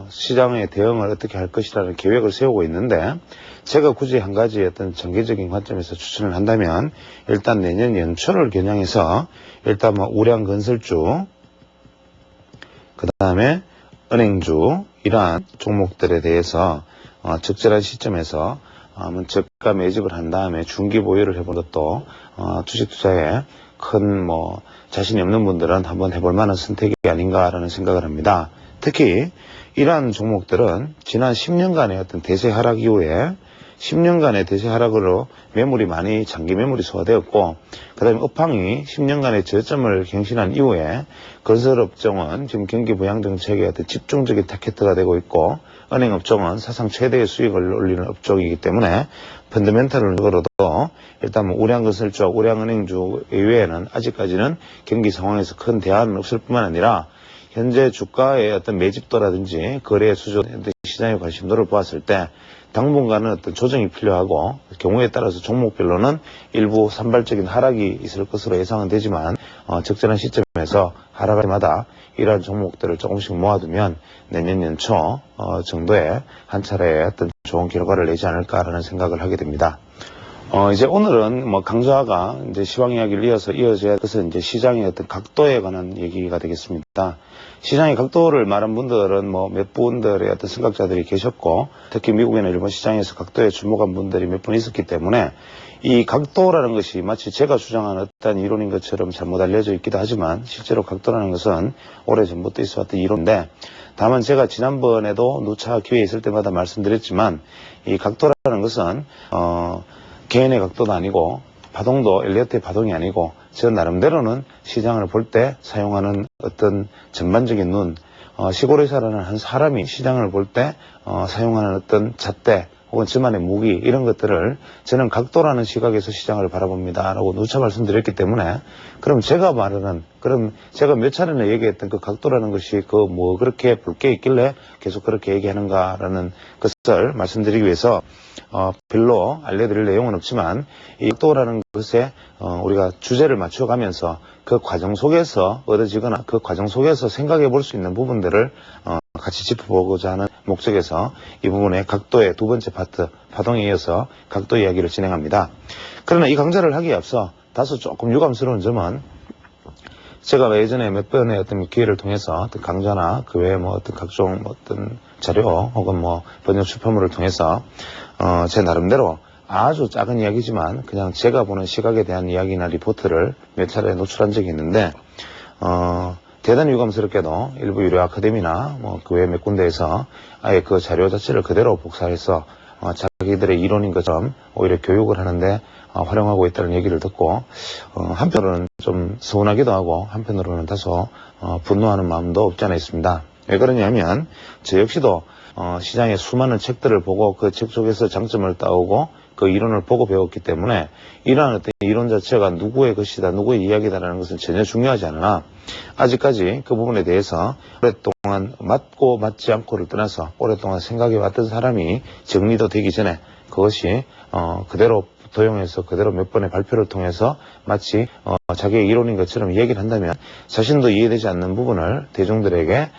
시장의 대응을 어떻게 할 것이라는 계획을 세우고 있는데, 제가 굳이 한 가지 어떤 전개적인 관점에서 추천을 한다면 일단 내년 연초를 겨냥해서 일단 우량건설주, 그 다음에 은행주, 이러한 종목들에 대해서 적절한 시점에서 저가 매집을 한 다음에 중기 보유를 해본 것도 주식 투자에 큰 자신이 없는 분들은 한번 해볼 만한 선택이 아닌가라는 생각을 합니다. 특히 이러한 종목들은 지난 10년간의 어떤 대세 하락 이후에 10년간의 대세 하락으로 매물이 많이 장기 매물이 소화되었고, 그 다음에 업황이 10년간의 저점을 경신한 이후에 건설업종은 지금 경기 부양 정책의 어떤 집중적인 타겟가 되고 있고, 은행업종은 사상 최대의 수익을 올리는 업종이기 때문에 펀더멘털적으로도 일단 우량건설주와 우량은행주 이외에는 아직까지는 경기 상황에서 큰 대안은 없을 뿐만 아니라 현재 주가의 어떤 매집도라든지 거래 수조, 시장의 관심도를 보았을 때 당분간은 어떤 조정이 필요하고 경우에 따라서 종목별로는 일부 산발적인 하락이 있을 것으로 예상은 되지만 적절한 시점에서 하락할 때마다 이러한 종목들을 조금씩 모아두면 내년 연초 정도에 한 차례의 어떤 좋은 결과를 내지 않을까라는 생각을 하게 됩니다. 이제 오늘은 뭐 강좌가 이제 시황 이야기를 이어져야 것은 이제 시장의 어떤 각도에 관한 얘기가 되겠습니다. 시장의 각도를 말한 분들은 뭐 몇 분들의 어떤 생각자들이 계셨고, 특히 미국이나 일본 시장에서 각도에 주목한 분들이 몇 분 있었기 때문에 이 각도라는 것이 마치 제가 주장하는 어떤 이론인 것처럼 잘못 알려져 있기도 하지만 실제로 각도라는 것은 오래전부터 있어왔던 이론인데, 다만 제가 지난번에도 누차 기회 있을 때마다 말씀드렸지만 이 각도라는 것은 개인의 각도도 아니고 파동도 엘리어트의 파동이 아니고 저 나름대로는 시장을 볼 때 사용하는 어떤 전반적인 눈, 시골에서라는 한 사람이 시장을 볼 때 사용하는 어떤 잣대 혹은 저만의 무기 이런 것들을 저는 각도라는 시각에서 시장을 바라봅니다 라고 누차 말씀드렸기 때문에 그럼 제가 몇 차례나 얘기했던 그 각도라는 것이 뭐 그렇게 볼 게 있길래 계속 그렇게 얘기하는가라는 것을 말씀드리기 위해서 별로 알려드릴 내용은 없지만 이 각도라는 것에 우리가 주제를 맞춰가면서 그 과정 속에서 얻어지거나 그 과정 속에서 생각해 볼 수 있는 부분들을 같이 짚어보고자 하는 목적에서 이 부분의 각도의 두 번째 파트, 파동에 이어서 각도 이야기를 진행합니다. 그러나 이 강좌를 하기에 앞서 다소 조금 유감스러운 점은 제가 예전에 몇 번의 어떤 기회를 통해서 어떤 강좌나 그 외에 뭐 어떤 각종 어떤 자료 혹은 뭐 번역 출판물을 통해서 제 나름대로 아주 작은 이야기지만 그냥 제가 보는 시각에 대한 이야기나 리포트를 몇 차례 노출한 적이 있는데 대단히 유감스럽게도 일부 유료 아카데미나 뭐 그 외 몇 군데에서 아예 그 자료 자체를 그대로 복사해서 자기들의 이론인 것처럼 오히려 교육을 하는데 활용하고 있다는 얘기를 듣고 한편으로는 좀 서운하기도 하고 한편으로는 다소 분노하는 마음도 없지 않아 있습니다. 왜 그러냐면 저 역시도 시장의 수많은 책들을 보고 그 책 속에서 장점을 따오고 그 이론을 보고 배웠기 때문에 이러한 어떤 이론 자체가 누구의 것이다, 누구의 이야기다라는 것은 전혀 중요하지 않으나 아직까지 그 부분에 대해서 오랫동안 맞고 맞지 않고를 떠나서 오랫동안 생각해 왔던 사람이 정리도 되기 전에 그것이 그대로 도용해서 그대로 몇 번의 발표를 통해서 마치 자기의 이론인 것처럼 이야기를 한다면 자신도 이해되지 않는 부분을 대중들에게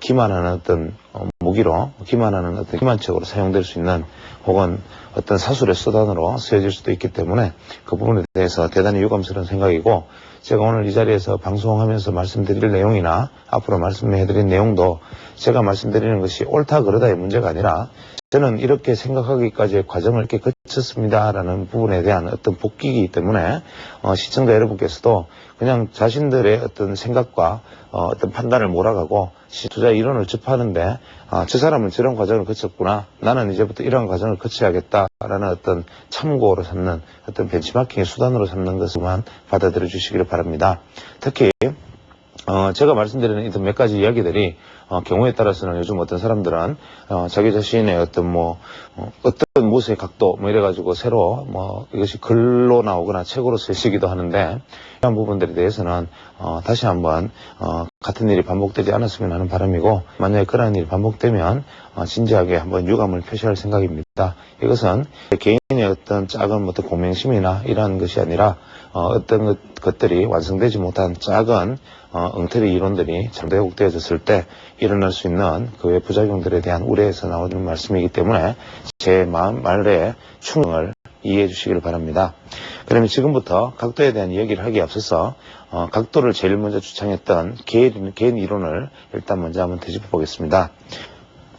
기만하는 어떤 무기로, 기만하는 어떤 기만책으로 사용될 수 있는 혹은 어떤 사술의 수단으로 쓰여질 수도 있기 때문에 그 부분에 대해서 대단히 유감스러운 생각이고, 제가 오늘 이 자리에서 방송하면서 말씀드릴 내용이나 앞으로 말씀해드릴 내용도 제가 말씀드리는 것이 옳다 그러다의 문제가 아니라 저는 이렇게 생각하기까지의 과정을 이렇게 거쳤습니다라는 부분에 대한 어떤 복귀이기 때문에 시청자 여러분께서도 그냥 자신들의 어떤 생각과 어떤 판단을 몰아가고 투자 이론을 접하는데 저 사람은 저런 과정을 거쳤구나, 나는 이제부터 이런 과정을 거쳐야겠다라는 어떤 참고로 삼는 어떤 벤치마킹의 수단으로 삼는 것만 받아들여 주시기를 바랍니다. 특히 제가 말씀드리는 이런 몇 가지 이야기들이 경우에 따라서는 요즘 어떤 사람들은 자기 자신의 어떤 어떤 무엇의 각도 이래가지고 새로 이것이 글로 나오거나 책으로 쓰시기도 하는데, 이런 부분들에 대해서는 다시 한번 같은 일이 반복되지 않았으면 하는 바람이고, 만약에 그러한 일이 반복되면 진지하게 한번 유감을 표시할 생각입니다. 이것은 개인의 어떤 작은 어떤 공명심이나 이러한 것이 아니라 어떤 것들이 완성되지 못한 작은 엉터리 이론들이 잘되어졌을 때 일어날 수 있는 그 외 부작용들에 대한 우려에서 나오는 말씀이기 때문에 제 말에 충을 이해해 주시길 바랍니다. 그러면 지금부터 각도에 대한 이야기를 하기에 앞서서 각도를 제일 먼저 주창했던 개인 이론을 일단 먼저 한번 되짚어 보겠습니다.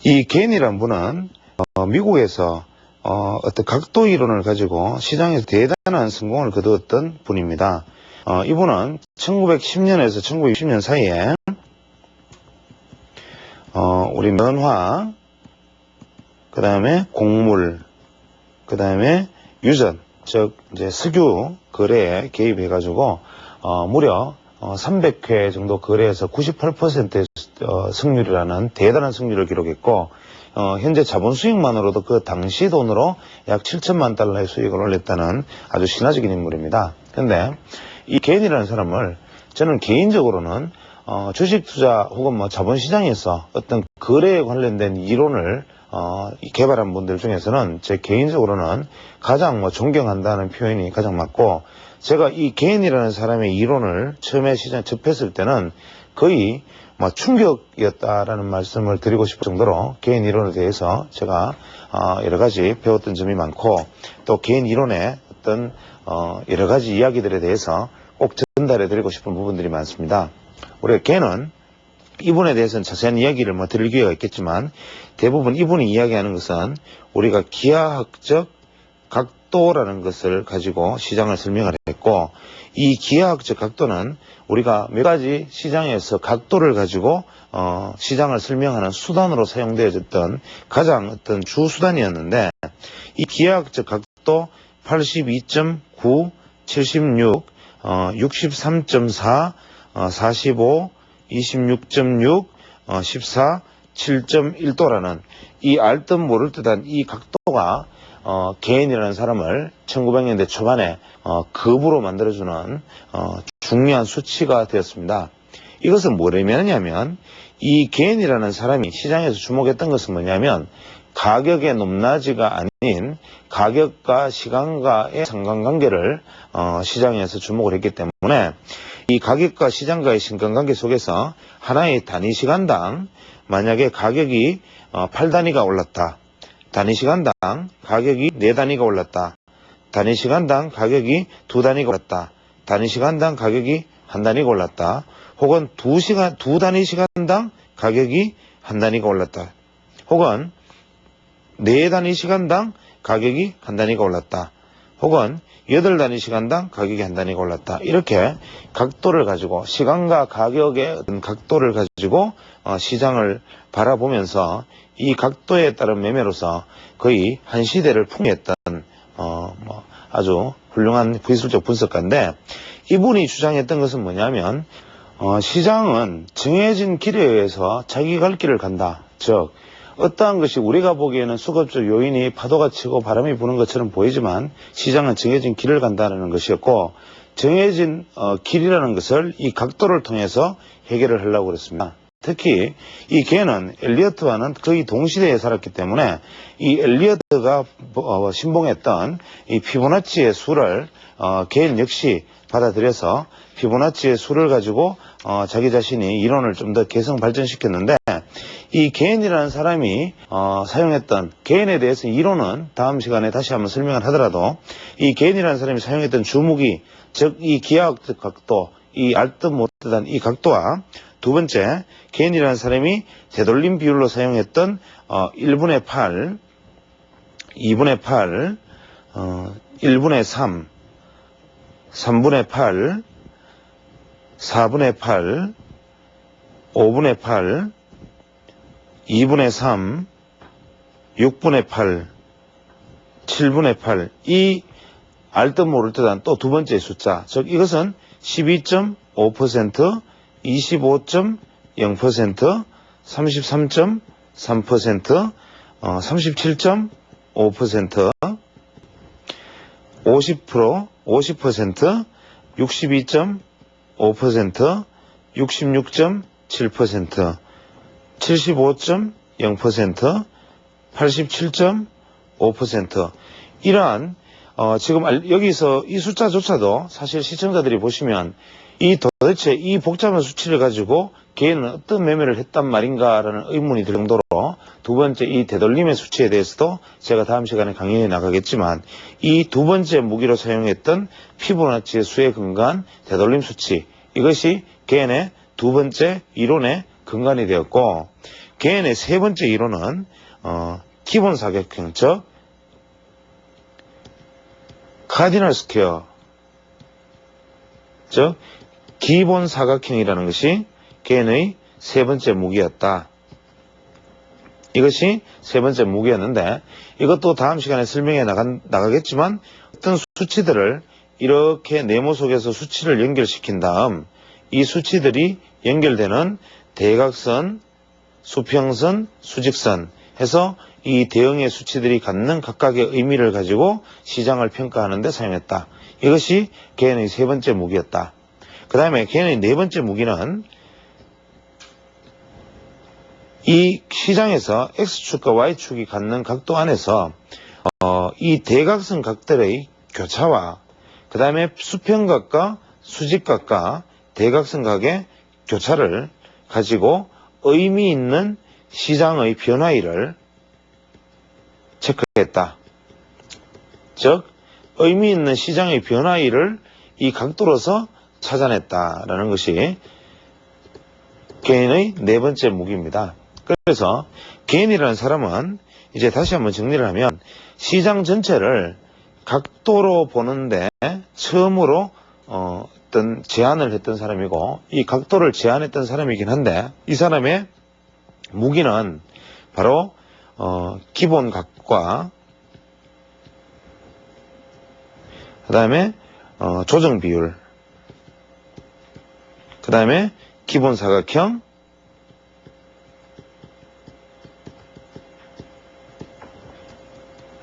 이 개인이란 분은 미국에서 어떤 각도 이론을 가지고 시장에서 대단한 성공을 거두었던 분입니다. 이분은 1910년에서 1960년 사이에 우리 면화, 그 다음에 곡물, 그 다음에 유전, 즉 이제 석유 거래에 개입해가지고 무려 300회 정도 거래에서 98%의 승률이라는 대단한 승률을 기록했고, 현재 자본 수익만으로도 그 당시 돈으로 약 7천만 달러의 수익을 올렸다는 아주 신화적인 인물입니다. 근데 이 개인이라는 사람을 저는 개인적으로는 주식 투자 혹은 자본시장에서 어떤 거래에 관련된 이론을 개발한 분들 중에서는 제 개인적으로는 가장 존경한다는 표현이 가장 맞고, 제가 이 개인이라는 사람의 이론을 처음에 시장 접했을 때는 거의 충격이었다라는 말씀을 드리고 싶을 정도로 개인 이론에 대해서 제가 여러 가지 배웠던 점이 많고, 또 개인 이론의 어떤 여러 가지 이야기들에 대해서 꼭 전달해 드리고 싶은 부분들이 많습니다. 우리가 개는 이분에 대해서는 자세한 이야기를 드릴 기회가 있겠지만, 대부분 이분이 이야기하는 것은 우리가 기하학적 각도라는 것을 가지고 시장을 설명을 했고, 이 기하학적 각도는 우리가 몇 가지 시장에서 각도를 가지고 시장을 설명하는 수단으로 사용되어졌던 가장 어떤 주 수단이었는데, 이 기하학적 각도 82.9, 76, 63.4, 45, 26.6, 14, 7.1도라는 이 알듯 모를 듯한 이 각도가 개인이라는 사람을 1900년대 초반에 급으로 만들어주는 중요한 수치가 되었습니다. 이것은 뭐냐면 이 개인이라는 사람이 시장에서 주목했던 것은 뭐냐면, 가격의 높낮이가 아닌 가격과 시간과의 상관관계를 시장에서 주목을 했기 때문에, 이 가격과 시장과의 상관관계 속에서 하나의 단위 시간당 만약에 가격이 8단위가 올랐다, 단위 시간당 가격이 4단위가 올랐다, 단위 시간당 가격이 2단위가 올랐다, 단위 시간당 가격이 1단위가 올랐다, 혹은 2단위 시간당 가격이 1단위가 올랐다, 혹은 4단위 시간당 가격이 1단위가 올랐다, 혹은 8단위 시간당 가격이 1단위가 올랐다. 이렇게 각도를 가지고, 시간과 가격의 각도를 가지고 시장을 바라보면서 이 각도에 따른 매매로서 거의 한 시대를 풍미했던 아주 훌륭한 기술적 분석가인데, 이분이 주장했던 것은 뭐냐면, 시장은 정해진 길에 의해서 자기 갈 길을 간다. 즉, 어떠한 것이 우리가 보기에는 수급적 요인이 파도가 치고 바람이 부는 것처럼 보이지만, 시장은 정해진 길을 간다는 것이었고, 정해진 길이라는 것을 이 각도를 통해서 해결을 하려고 그랬습니다. 특히 이 개는 엘리어트와는 거의 동시대에 살았기 때문에, 이 엘리어트가 신봉했던 이 피보나치의 수를 개인 역시 받아들여서 피보나치의 수를 가지고 자기 자신이 이론을 좀 더 개성 발전시켰는데, 이 개인이라는 사람이 사용했던, 개인에 대해서 이론은 다음 시간에 다시 한번 설명을 하더라도, 이 개인이라는 사람이 사용했던 주무기, 즉 이 기하학적 각도, 이 알듯 못듯한 이 각도와, 두 번째, 개인이라는 사람이 되돌림 비율로 사용했던 1분의 8, 2분의 8, 1분의 3, 3분의 8, 4분의 8, 5분의 8, 2분의 3, 6분의 8, 7분의 8, 이 알듯 모를 듯한 또 두 번째 숫자, 즉 이것은 12.5%, 25.0%, 33.3%, 37.5%, 50%, 50%, 62.5%, 66.7%, 75.0%, 87.5%. 이러한 지금 여기서 이 숫자조차도 사실 시청자들이 보시면 도대체 이 복잡한 수치를 가지고 개인은 어떤 매매를 했단 말인가라는 의문이 들 정도로, 두 번째 이 되돌림의 수치에 대해서도 제가 다음 시간에 강의해 나가겠지만, 이 두 번째 무기로 사용했던 피보나치의 수에 근거한 되돌림 수치, 이것이 개인의 두 번째 이론의 근간이 되었고, 개인의 세 번째 이론은 기본 사각형, 즉 카디널 스퀘어, 즉 기본 사각형이라는 것이 개인의 세 번째 무기였다. 이것이 세 번째 무기였는데, 이것도 다음 시간에 설명해 나가겠지만, 어떤 수치들을 이렇게 네모 속에서 수치를 연결시킨 다음, 이 수치들이 연결되는 대각선, 수평선, 수직선 해서 이 대응의 수치들이 갖는 각각의 의미를 가지고 시장을 평가하는 데 사용했다. 이것이 개인의 세 번째 무기였다. 그 다음에 개인의 네 번째 무기는 이 시장에서 X축과 Y축이 갖는 각도 안에서 이 대각선 각들의 교차와 그 다음에 수평각과 수직각과 대각선각의 교차를 가지고 의미 있는 시장의 변화일을 체크했다. 즉 의미 있는 시장의 변화일을 이 각도로서 찾아냈다라는 것이 개인의 네 번째 무기입니다. 그래서 개인이라는 사람은 이제 다시 한번 정리를 하면 시장 전체를 각도로 보는데 처음으로 어떤 제안을 했던 사람이고 이 각도를 제안했던 사람이긴 한데 이 사람의 무기는 바로 기본각과 그 다음에 조정 비율, 그 다음에 기본 사각형,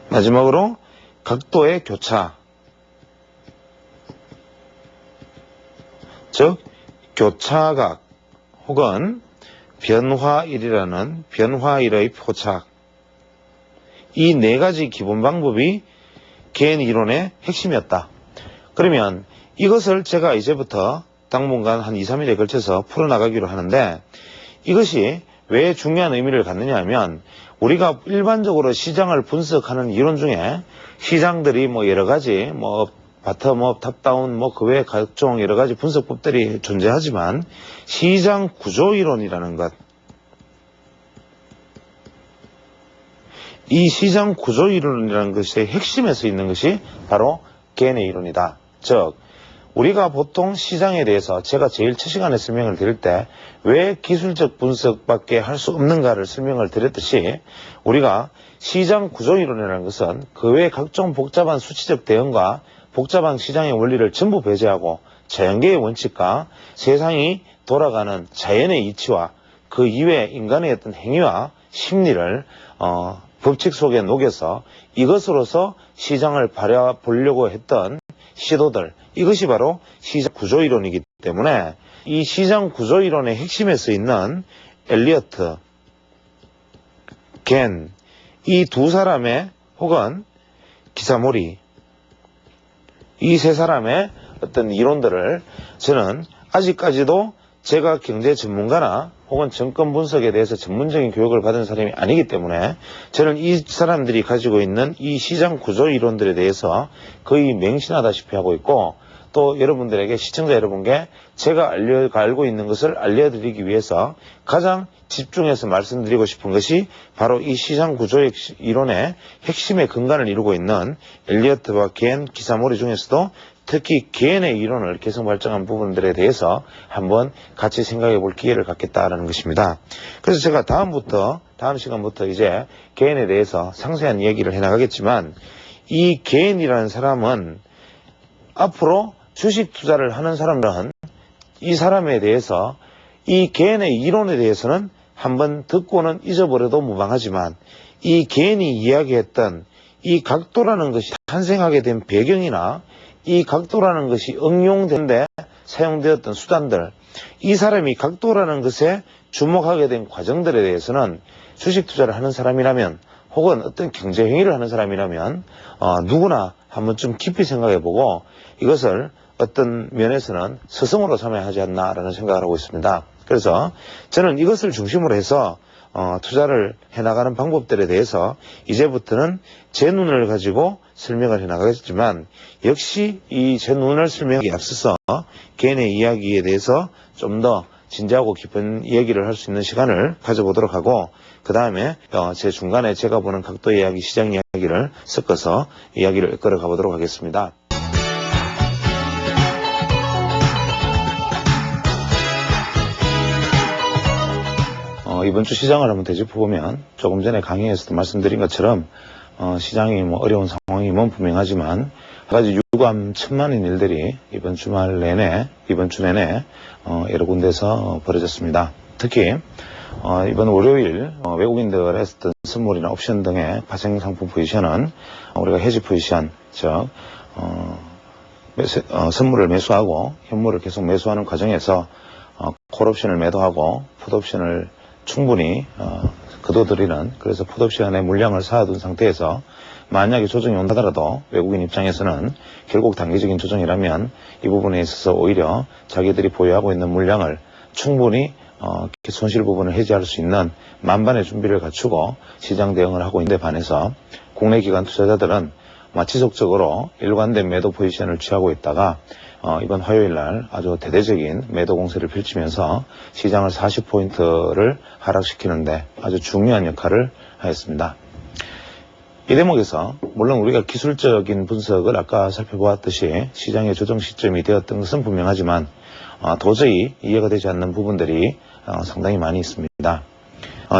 마지막으로 각도의 교차, 즉 교차각 혹은 변화일이라는 변화일의 포착, 이 네 가지 기본 방법이 개인 이론의 핵심이었다. 그러면 이것을 제가 이제부터 당분간 한 2, 3일에 걸쳐서 풀어나가기로 하는데 이것이 왜 중요한 의미를 갖느냐 하면 우리가 일반적으로 시장을 분석하는 이론 중에 시장들이 뭐 여러 가지 뭐 바텀업, 탑다운 뭐 그 외 각종 여러 가지 분석법들이 존재하지만 시장 구조이론이라는 것, 이 시장 구조이론이라는 것의 핵심에서 있는 것이 바로 개인의 이론이다. 즉 우리가 보통 시장에 대해서 제가 제일 첫 시간에 설명을 드릴 때 왜 기술적 분석밖에 할 수 없는가를 설명을 드렸듯이 우리가 시장 구조이론이라는 것은 그 외 각종 복잡한 수치적 대응과 복잡한 시장의 원리를 전부 배제하고 자연계의 원칙과 세상이 돌아가는 자연의 이치와 그 이외 인간의 어떤 행위와 심리를 법칙 속에 녹여서 이것으로서 시장을 바라보려고 했던 시도들, 이것이 바로 시장 구조이론이기 때문에 이 시장 구조이론의 핵심에서 있는 엘리어트, 겐, 이 두 사람의 혹은 기사모리, 이 세 사람의 어떤 이론들을 저는 아직까지도 제가 경제 전문가나 혹은 정권 분석에 대해서 전문적인 교육을 받은 사람이 아니기 때문에 저는 이 사람들이 가지고 있는 이 시장 구조 이론들에 대해서 거의 맹신하다시피 하고 있고 또 여러분들에게 시청자 여러분께 제가 알고 있는 것을 알려드리기 위해서 가장 집중해서 말씀드리고 싶은 것이 바로 이 시장 구조 이론의 핵심의 근간을 이루고 있는 엘리어트와 겐, 기사모리 중에서도 특히 개인의 이론을 개성 발전한 부분들에 대해서 한번 같이 생각해 볼 기회를 갖겠다라는 것입니다. 그래서 제가 다음 시간부터 이제 개인에 대해서 상세한 이야기를 해나가겠지만 이 개인이라는 사람은 앞으로 주식 투자를 하는 사람들은 이 사람에 대해서 이 개인의 이론에 대해서는 한번 듣고는 잊어버려도 무방하지만 이 개인이 이야기했던 이 각도라는 것이 탄생하게 된 배경이나 이 각도라는 것이 응용되는데 사용되었던 수단들, 이 사람이 각도라는 것에 주목하게 된 과정들에 대해서는 주식 투자를 하는 사람이라면 혹은 어떤 경제 행위를 하는 사람이라면 누구나 한번 좀 깊이 생각해보고 이것을 어떤 면에서는 스승으로 삼아야 하지 않나라는 생각을 하고 있습니다. 그래서 저는 이것을 중심으로 해서 투자를 해나가는 방법들에 대해서 이제부터는 제 눈을 가지고 설명을 해나가겠지만 역시 이 제 눈을 설명하기에 앞서서 개인의 이야기에 대해서 좀 더 진지하고 깊은 이야기를 할 수 있는 시간을 가져보도록 하고 그 다음에 제 중간에 제가 보는 각도 이야기, 시장 이야기를 섞어서 이야기를 이끌어 가보도록 하겠습니다. 이번 주 시장을 한번 되짚어보면 조금 전에 강의에서도 말씀드린 것처럼 시장이 뭐 어려운 상황이 분명하지만 한 가지 유감천만인 일들이 이번 주 내내 여러 군데서 벌어졌습니다. 특히 이번 월요일 외국인들 했던 선물이나 옵션 등의 파생 상품 포지션은 우리가 해지 포지션, 즉 선물을 매수하고 현물을 계속 매수하는 과정에서 콜옵션을 매도하고 풋옵션을 충분히 거둬들이는, 그래서 풋옵션의 물량을 쌓아둔 상태에서 만약에 조정이 온다더라도 외국인 입장에서는 결국 단기적인 조정이라면 이 부분에 있어서 오히려 자기들이 보유하고 있는 물량을 충분히 손실 부분을 해지할 수 있는 만반의 준비를 갖추고 시장 대응을 하고 있는데 반해서 국내 기관 투자자들은 지속적으로 일관된 매도 포지션을 취하고 있다가 이번 화요일 날 아주 대대적인 매도 공세를 펼치면서 시장을 40포인트를 하락시키는데 아주 중요한 역할을 하였습니다. 이 대목에서 물론 우리가 기술적인 분석을 아까 살펴보았듯이 시장의 조정 시점이 되었던 것은 분명하지만 도저히 이해가 되지 않는 부분들이 상당히 많이 있습니다.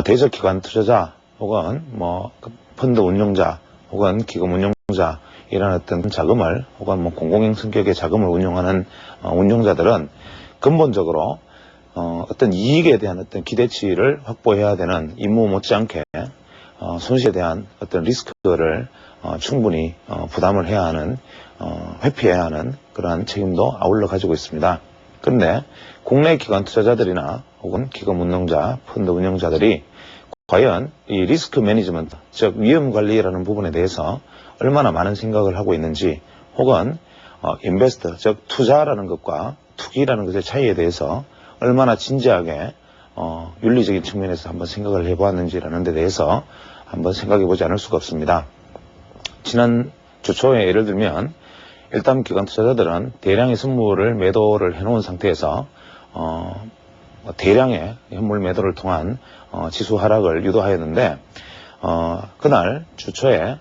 대적 기관 투자자 혹은 펀드 운용자 혹은 기금 운용자 이런 어떤 자금을 혹은 공공형 성격의 자금을 운용하는 운용자들은 근본적으로 어떤 이익에 대한 어떤 기대치를 확보해야 되는 임무 못지않게 손실에 대한 어떤 리스크를 충분히 부담을 해야 하는, 회피해야 하는 그러한 책임도 아울러 가지고 있습니다. 그런데 국내 기관 투자자들이나 혹은 기금 운용자, 펀드 운용자들이 과연 이 리스크 매니지먼트, 즉 위험 관리라는 부분에 대해서 얼마나 많은 생각을 하고 있는지, 혹은 인베스트, 즉 투자라는 것과 투기라는 것의 차이에 대해서 얼마나 진지하게 윤리적인 측면에서 한번 생각을 해보았는지라는 데 대해서 한번 생각해 보지 않을 수가 없습니다. 지난 주 초에 예를 들면 일단 기관 투자자들은 대량의 선물을 매도를 해놓은 상태에서 대량의 현물 매도를 통한 지수 하락을 유도하였는데 그날 주 초에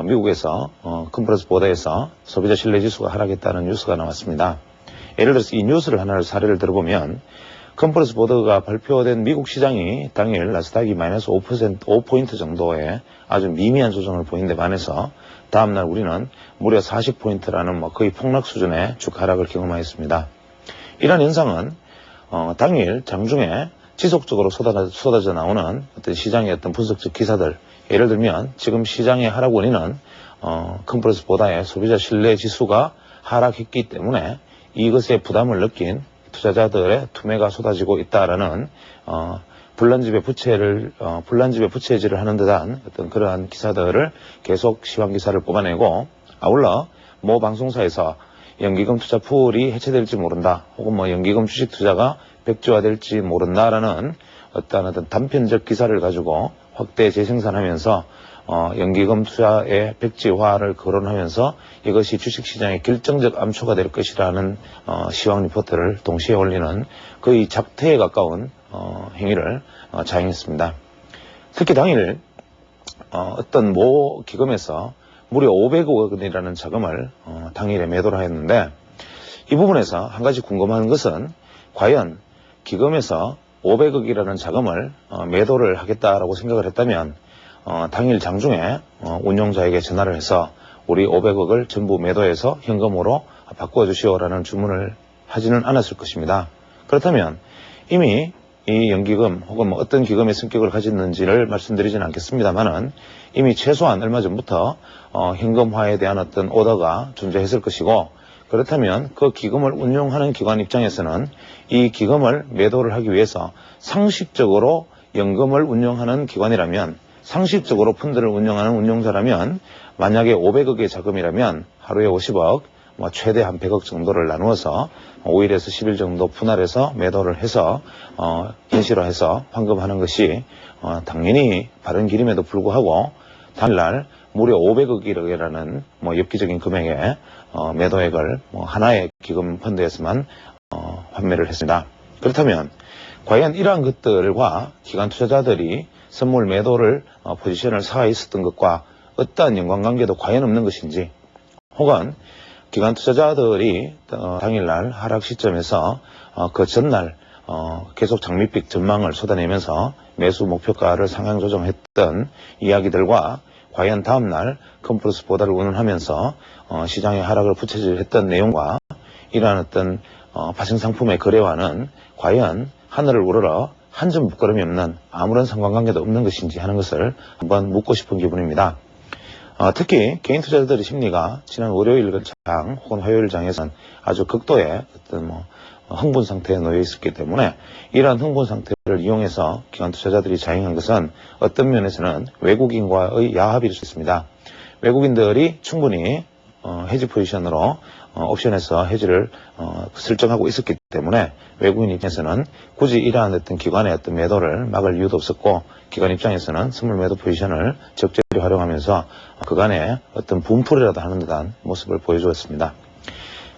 미국에서 컨퍼런스 보드에서 소비자 신뢰 지수가 하락했다는 뉴스가 나왔습니다. 예를 들어서 이 뉴스를 하나를 사례를 들어보면 컨퍼런스 보드가 발표된 미국 시장이 당일 나스닥이 마이너스 5포인트 정도의 아주 미미한 조정을 보인 데 반해서 다음날 우리는 무려 40포인트라는 거의 폭락 수준의 주가 하락을 경험하였습니다. 이런 현상은 당일 장중에 지속적으로 쏟아져 나오는 어떤 시장의 어떤 분석적 기사들, 예를 들면 지금 시장의 하락 원인은 컨퍼런스 보드의 소비자 신뢰 지수가 하락했기 때문에 이것에 부담을 느낀 투자자들의 투매가 쏟아지고 있다라는 불난집의 부채질을 하는 듯한 어떤 그러한 기사들을 계속 시황 기사를 뽑아내고, 아울러 모 방송사에서 연기금 투자 풀이 해체될지 모른다, 혹은 연기금 주식 투자가 백지화될지 모른다라는 어떤 단편적 기사를 가지고 확대 재생산하면서 연기금 투자의 백지화를 거론하면서 이것이 주식시장의 결정적 암초가 될 것이라는 시황 리포트를 동시에 올리는 거의 작태에 가까운 행위를 자행했습니다. 특히 당일 어떤 모 기금에서 무려 500억 원이라는 자금을 당일에 매도를 하였는데, 이 부분에서 한 가지 궁금한 것은 과연 기금에서 500억이라는 자금을 매도를 하겠다라고 생각을 했다면 당일 장중에 운용자에게 전화를 해서 우리 500억을 전부 매도해서 현금으로 바꿔 주시오라는 주문을 하지는 않았을 것입니다. 그렇다면 이미 이 연기금 혹은 어떤 기금의 성격을 가졌는지를 말씀드리지는 않겠습니다만은 이미 최소한 얼마 전부터 현금화에 대한 어떤 오더가 존재했을 것이고, 그렇다면 그 기금을 운용하는 기관 입장에서는 이 기금을 매도를 하기 위해서 상식적으로 연금을 운용하는 기관이라면, 상식적으로 펀드를 운영하는 운용자라면 만약에 500억의 자금이라면 하루에 50억, 최대 한 100억 정도를 나누어서 5일에서 10일 정도 분할해서 매도를 해서 현실화해서 환급하는 것이 당연히 바른 길임에도 불구하고 당일날 무려 500억이라는 엽기적인 금액의 매도액을 하나의 기금 펀드에서만 판매를 했습니다. 그렇다면 과연 이러한 것들과 기관 투자자들이 선물 매도를 포지션을 쌓아 있었던 것과 어떠한 연관관계도 과연 없는 것인지, 혹은 기관 투자자들이 당일날 하락 시점에서 그 전날 계속 장밋빛 전망을 쏟아내면서 매수 목표가를 상향 조정했던 이야기들과 과연 다음날 컨퍼런스 보드를 운운하면서 시장의 하락을 부채질했던 내용과 이러한 어떤 파생상품의 거래와는 과연 하늘을 우러러 한 점 묶거름이 없는 아무런 상관관계도 없는 것인지 하는 것을 한번 묻고 싶은 기분입니다. 특히 개인 투자자들의 심리가 지난 월요일 장 혹은 화요일 장에서는 아주 극도의 어떤 흥분 상태에 놓여 있었기 때문에 이러한 흥분 상태를 이용해서 기관 투자자들이 자행한 것은 어떤 면에서는 외국인과의 야합일 수 있습니다. 외국인들이 충분히 해지 포지션으로 옵션에서 해지를 설정하고 있었기 때문에 외국인 입장에서는 굳이 이러한 어떤 기관의 어떤 매도를 막을 이유도 없었고, 기관 입장에서는 선물 매도 포지션을 적절히 활용하면서 그간의 어떤 분풀이라도 하는 듯한 모습을 보여주었습니다.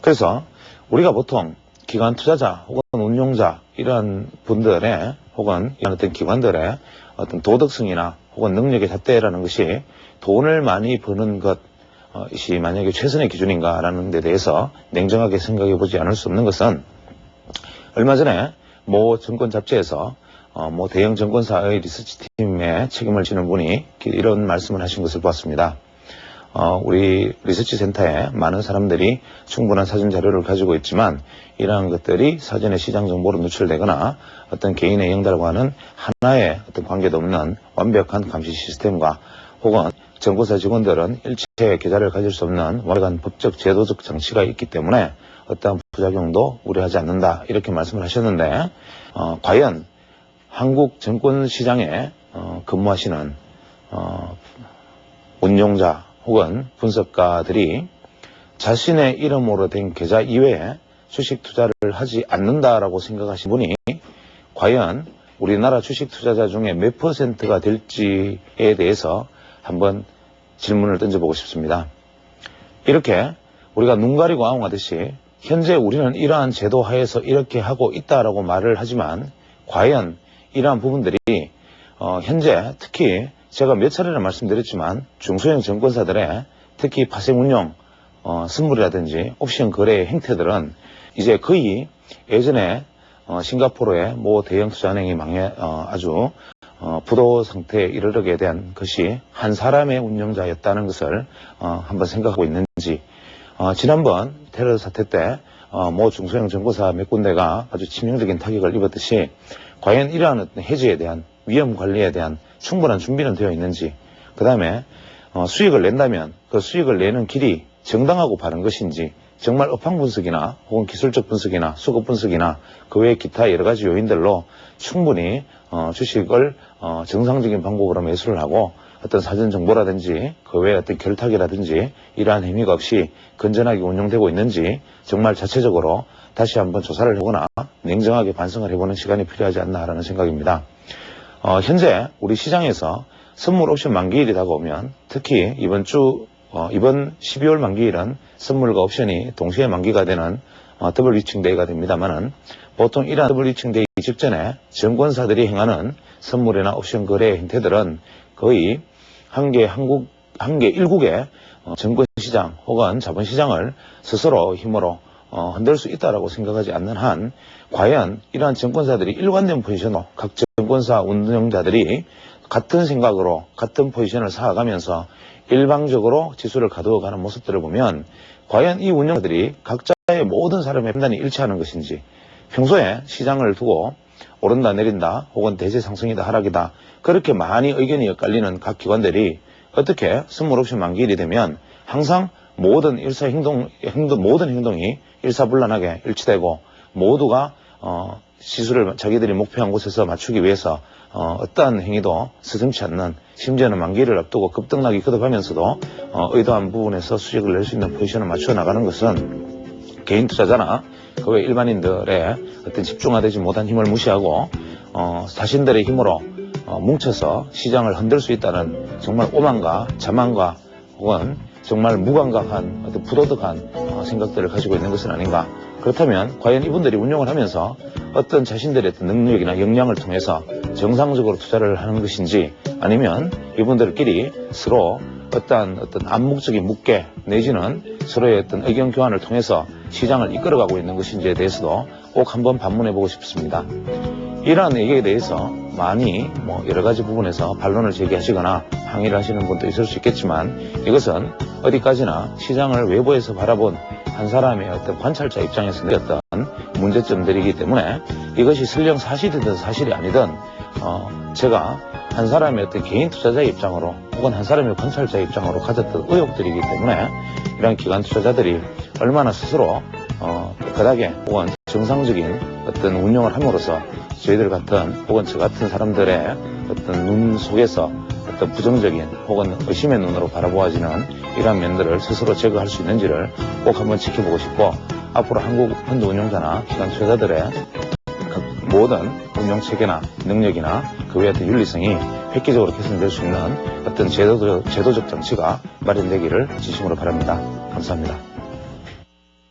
그래서 우리가 보통 기관 투자자 혹은 운용자 이런 분들의 혹은 이런 어떤 기관들의 어떤 도덕성이나 혹은 능력의 잣대라는 것이 돈을 많이 버는 것이 만약에 최선의 기준인가라는 데 대해서 냉정하게 생각해 보지 않을 수 없는 것은, 얼마 전에 모 증권 잡지에서 모 대형 증권사의 리서치 팀에 책임을 지는 분이 이런 말씀을 하신 것을 보았습니다. 우리 리서치 센터에 많은 사람들이 충분한 사전 자료를 가지고 있지만 이러한 것들이 사전에 시장 정보로 노출되거나 어떤 개인의 영달과는 하나의 어떤 관계도 없는 완벽한 감시 시스템과 혹은 정보사 직원들은 일체의 계좌를 가질 수 없는 완벽한 법적 제도적 장치가 있기 때문에 어떠한 부작용도 우려하지 않는다, 이렇게 말씀을 하셨는데, 과연 한국 증권시장에 근무하시는 운용자 혹은 분석가들이 자신의 이름으로 된 계좌 이외에 주식 투자를 하지 않는다라고 생각하신 분이 과연 우리나라 주식 투자자 중에 몇 %가 될지에 대해서 한번 질문을 던져보고 싶습니다. 이렇게 우리가 눈 가리고 아웅하듯이 현재 우리는 이러한 제도 하에서 이렇게 하고 있다라고 말을 하지만, 과연 이러한 부분들이 현재 특히 제가 몇 차례나 말씀드렸지만 중소형 증권사들의 특히 파생운용 선물이라든지 옵션 거래의 행태들은 이제 거의 예전에 싱가포르의 모 대형 투자은행이 아주 부도 상태에 이르게 된 것이 한 사람의 운영자였다는 것을 한번 생각하고 있는지, 지난번 테러 사태 때 모 중소형 증권사 몇 군데가 아주 치명적인 타격을 입었듯이 과연 이러한 어떤 해지에 대한 위험 관리에 대한 충분한 준비는 되어 있는지, 그 다음에 수익을 낸다면 그 수익을 내는 길이 정당하고 바른 것인지, 정말 업황 분석이나 혹은 기술적 분석이나 수급 분석이나 그 외의 기타 여러 가지 요인들로 충분히 주식을 정상적인 방법으로 매수를 하고 어떤 사전 정보라든지 그 외의 어떤 결탁이라든지 이러한 행위가 없이 건전하게 운영되고 있는지 정말 자체적으로 다시 한번 조사를 해보거나 냉정하게 반성을 해보는 시간이 필요하지 않나라는 생각입니다. 현재 우리 시장에서 선물 옵션 만기일이 다가오면, 특히 이번 12월 만기일은 선물과 옵션이 동시에 만기가 되는 더블 리칭데이가 됩니다만은, 보통 이러한 더블 리칭데이 직전에 증권사들이 행하는 선물이나 옵션 거래의 형태들은 거의 일국의 증권시장 혹은 자본시장을 스스로 힘으로 흔들 수 있다라고 생각하지 않는 한, 과연 이러한 증권사들이 일관된 포지션으로 각 증권사 운영자들이 같은 생각으로 같은 포지션을 쌓아가면서 일방적으로 지수를 가두어가는 모습들을 보면, 과연 이 운영자들이 각자의 모든 사람의 판단이 일치하는 것인지, 평소에 시장을 두고 오른다 내린다 혹은 대세 상승이다 하락이다 그렇게 많이 의견이 엇갈리는 각 기관들이 어떻게 선물 옵션 만기일이 되면 항상 모든 모든 행동이 일사불란하게 일치되고 모두가 지수를 자기들이 목표한 곳에서 맞추기 위해서 어떠한 행위도 스승치 않는, 심지어는 만기를 앞두고 급등락이 거듭하면서도 의도한 부분에서 수익을 낼 수 있는 포지션을 맞춰 나가는 것은 개인 투자자나 그 외 일반인들의 어떤 집중화되지 못한 힘을 무시하고 자신들의 힘으로 뭉쳐서 시장을 흔들 수 있다는 정말 오만과 자만과 혹은 정말 무감각한 어떤 부도덕한 생각들을 가지고 있는 것은 아닌가. 그렇다면 과연 이분들이 운용을 하면서 어떤 자신들의 어떤 능력이나 역량을 통해서 정상적으로 투자를 하는 것인지, 아니면 이분들끼리 서로 어떤 암묵적인 묵계 내지는 서로의 어떤 의견 교환을 통해서 시장을 이끌어가고 있는 것인지에 대해서도 꼭 한번 반문해보고 싶습니다. 이러한 얘기에 대해서 많이 여러 가지 부분에서 반론을 제기하시거나 항의를 하시는 분도 있을 수 있겠지만, 이것은 어디까지나 시장을 외부에서 바라본 한 사람의 어떤 관찰자 입장에서 느꼈던 문제점들이기 때문에, 이것이 설령 사실이든 사실이 아니든 제가 한 사람의 어떤 개인 투자자의 입장으로 혹은 한 사람의 관찰자의 입장으로 가졌던 의혹들이기 때문에, 이런 기관 투자자들이 얼마나 스스로 깨끗하게 혹은 정상적인 어떤 운영을 함으로써 저희들 같은 혹은 저 같은 사람들의 어떤 눈 속에서 어떤 부정적인 혹은 의심의 눈으로 바라보아지는 이러한 면들을 스스로 제거할 수 있는지를 꼭 한번 지켜보고 싶고, 앞으로 한국 펀드 운용자나 기관 투자자들의 모든 운영 체계나 능력이나 그 외의 어떤 윤리성이 획기적으로 개선될 수 있는 어떤 제도적 장치가 마련되기를 진심으로 바랍니다. 감사합니다.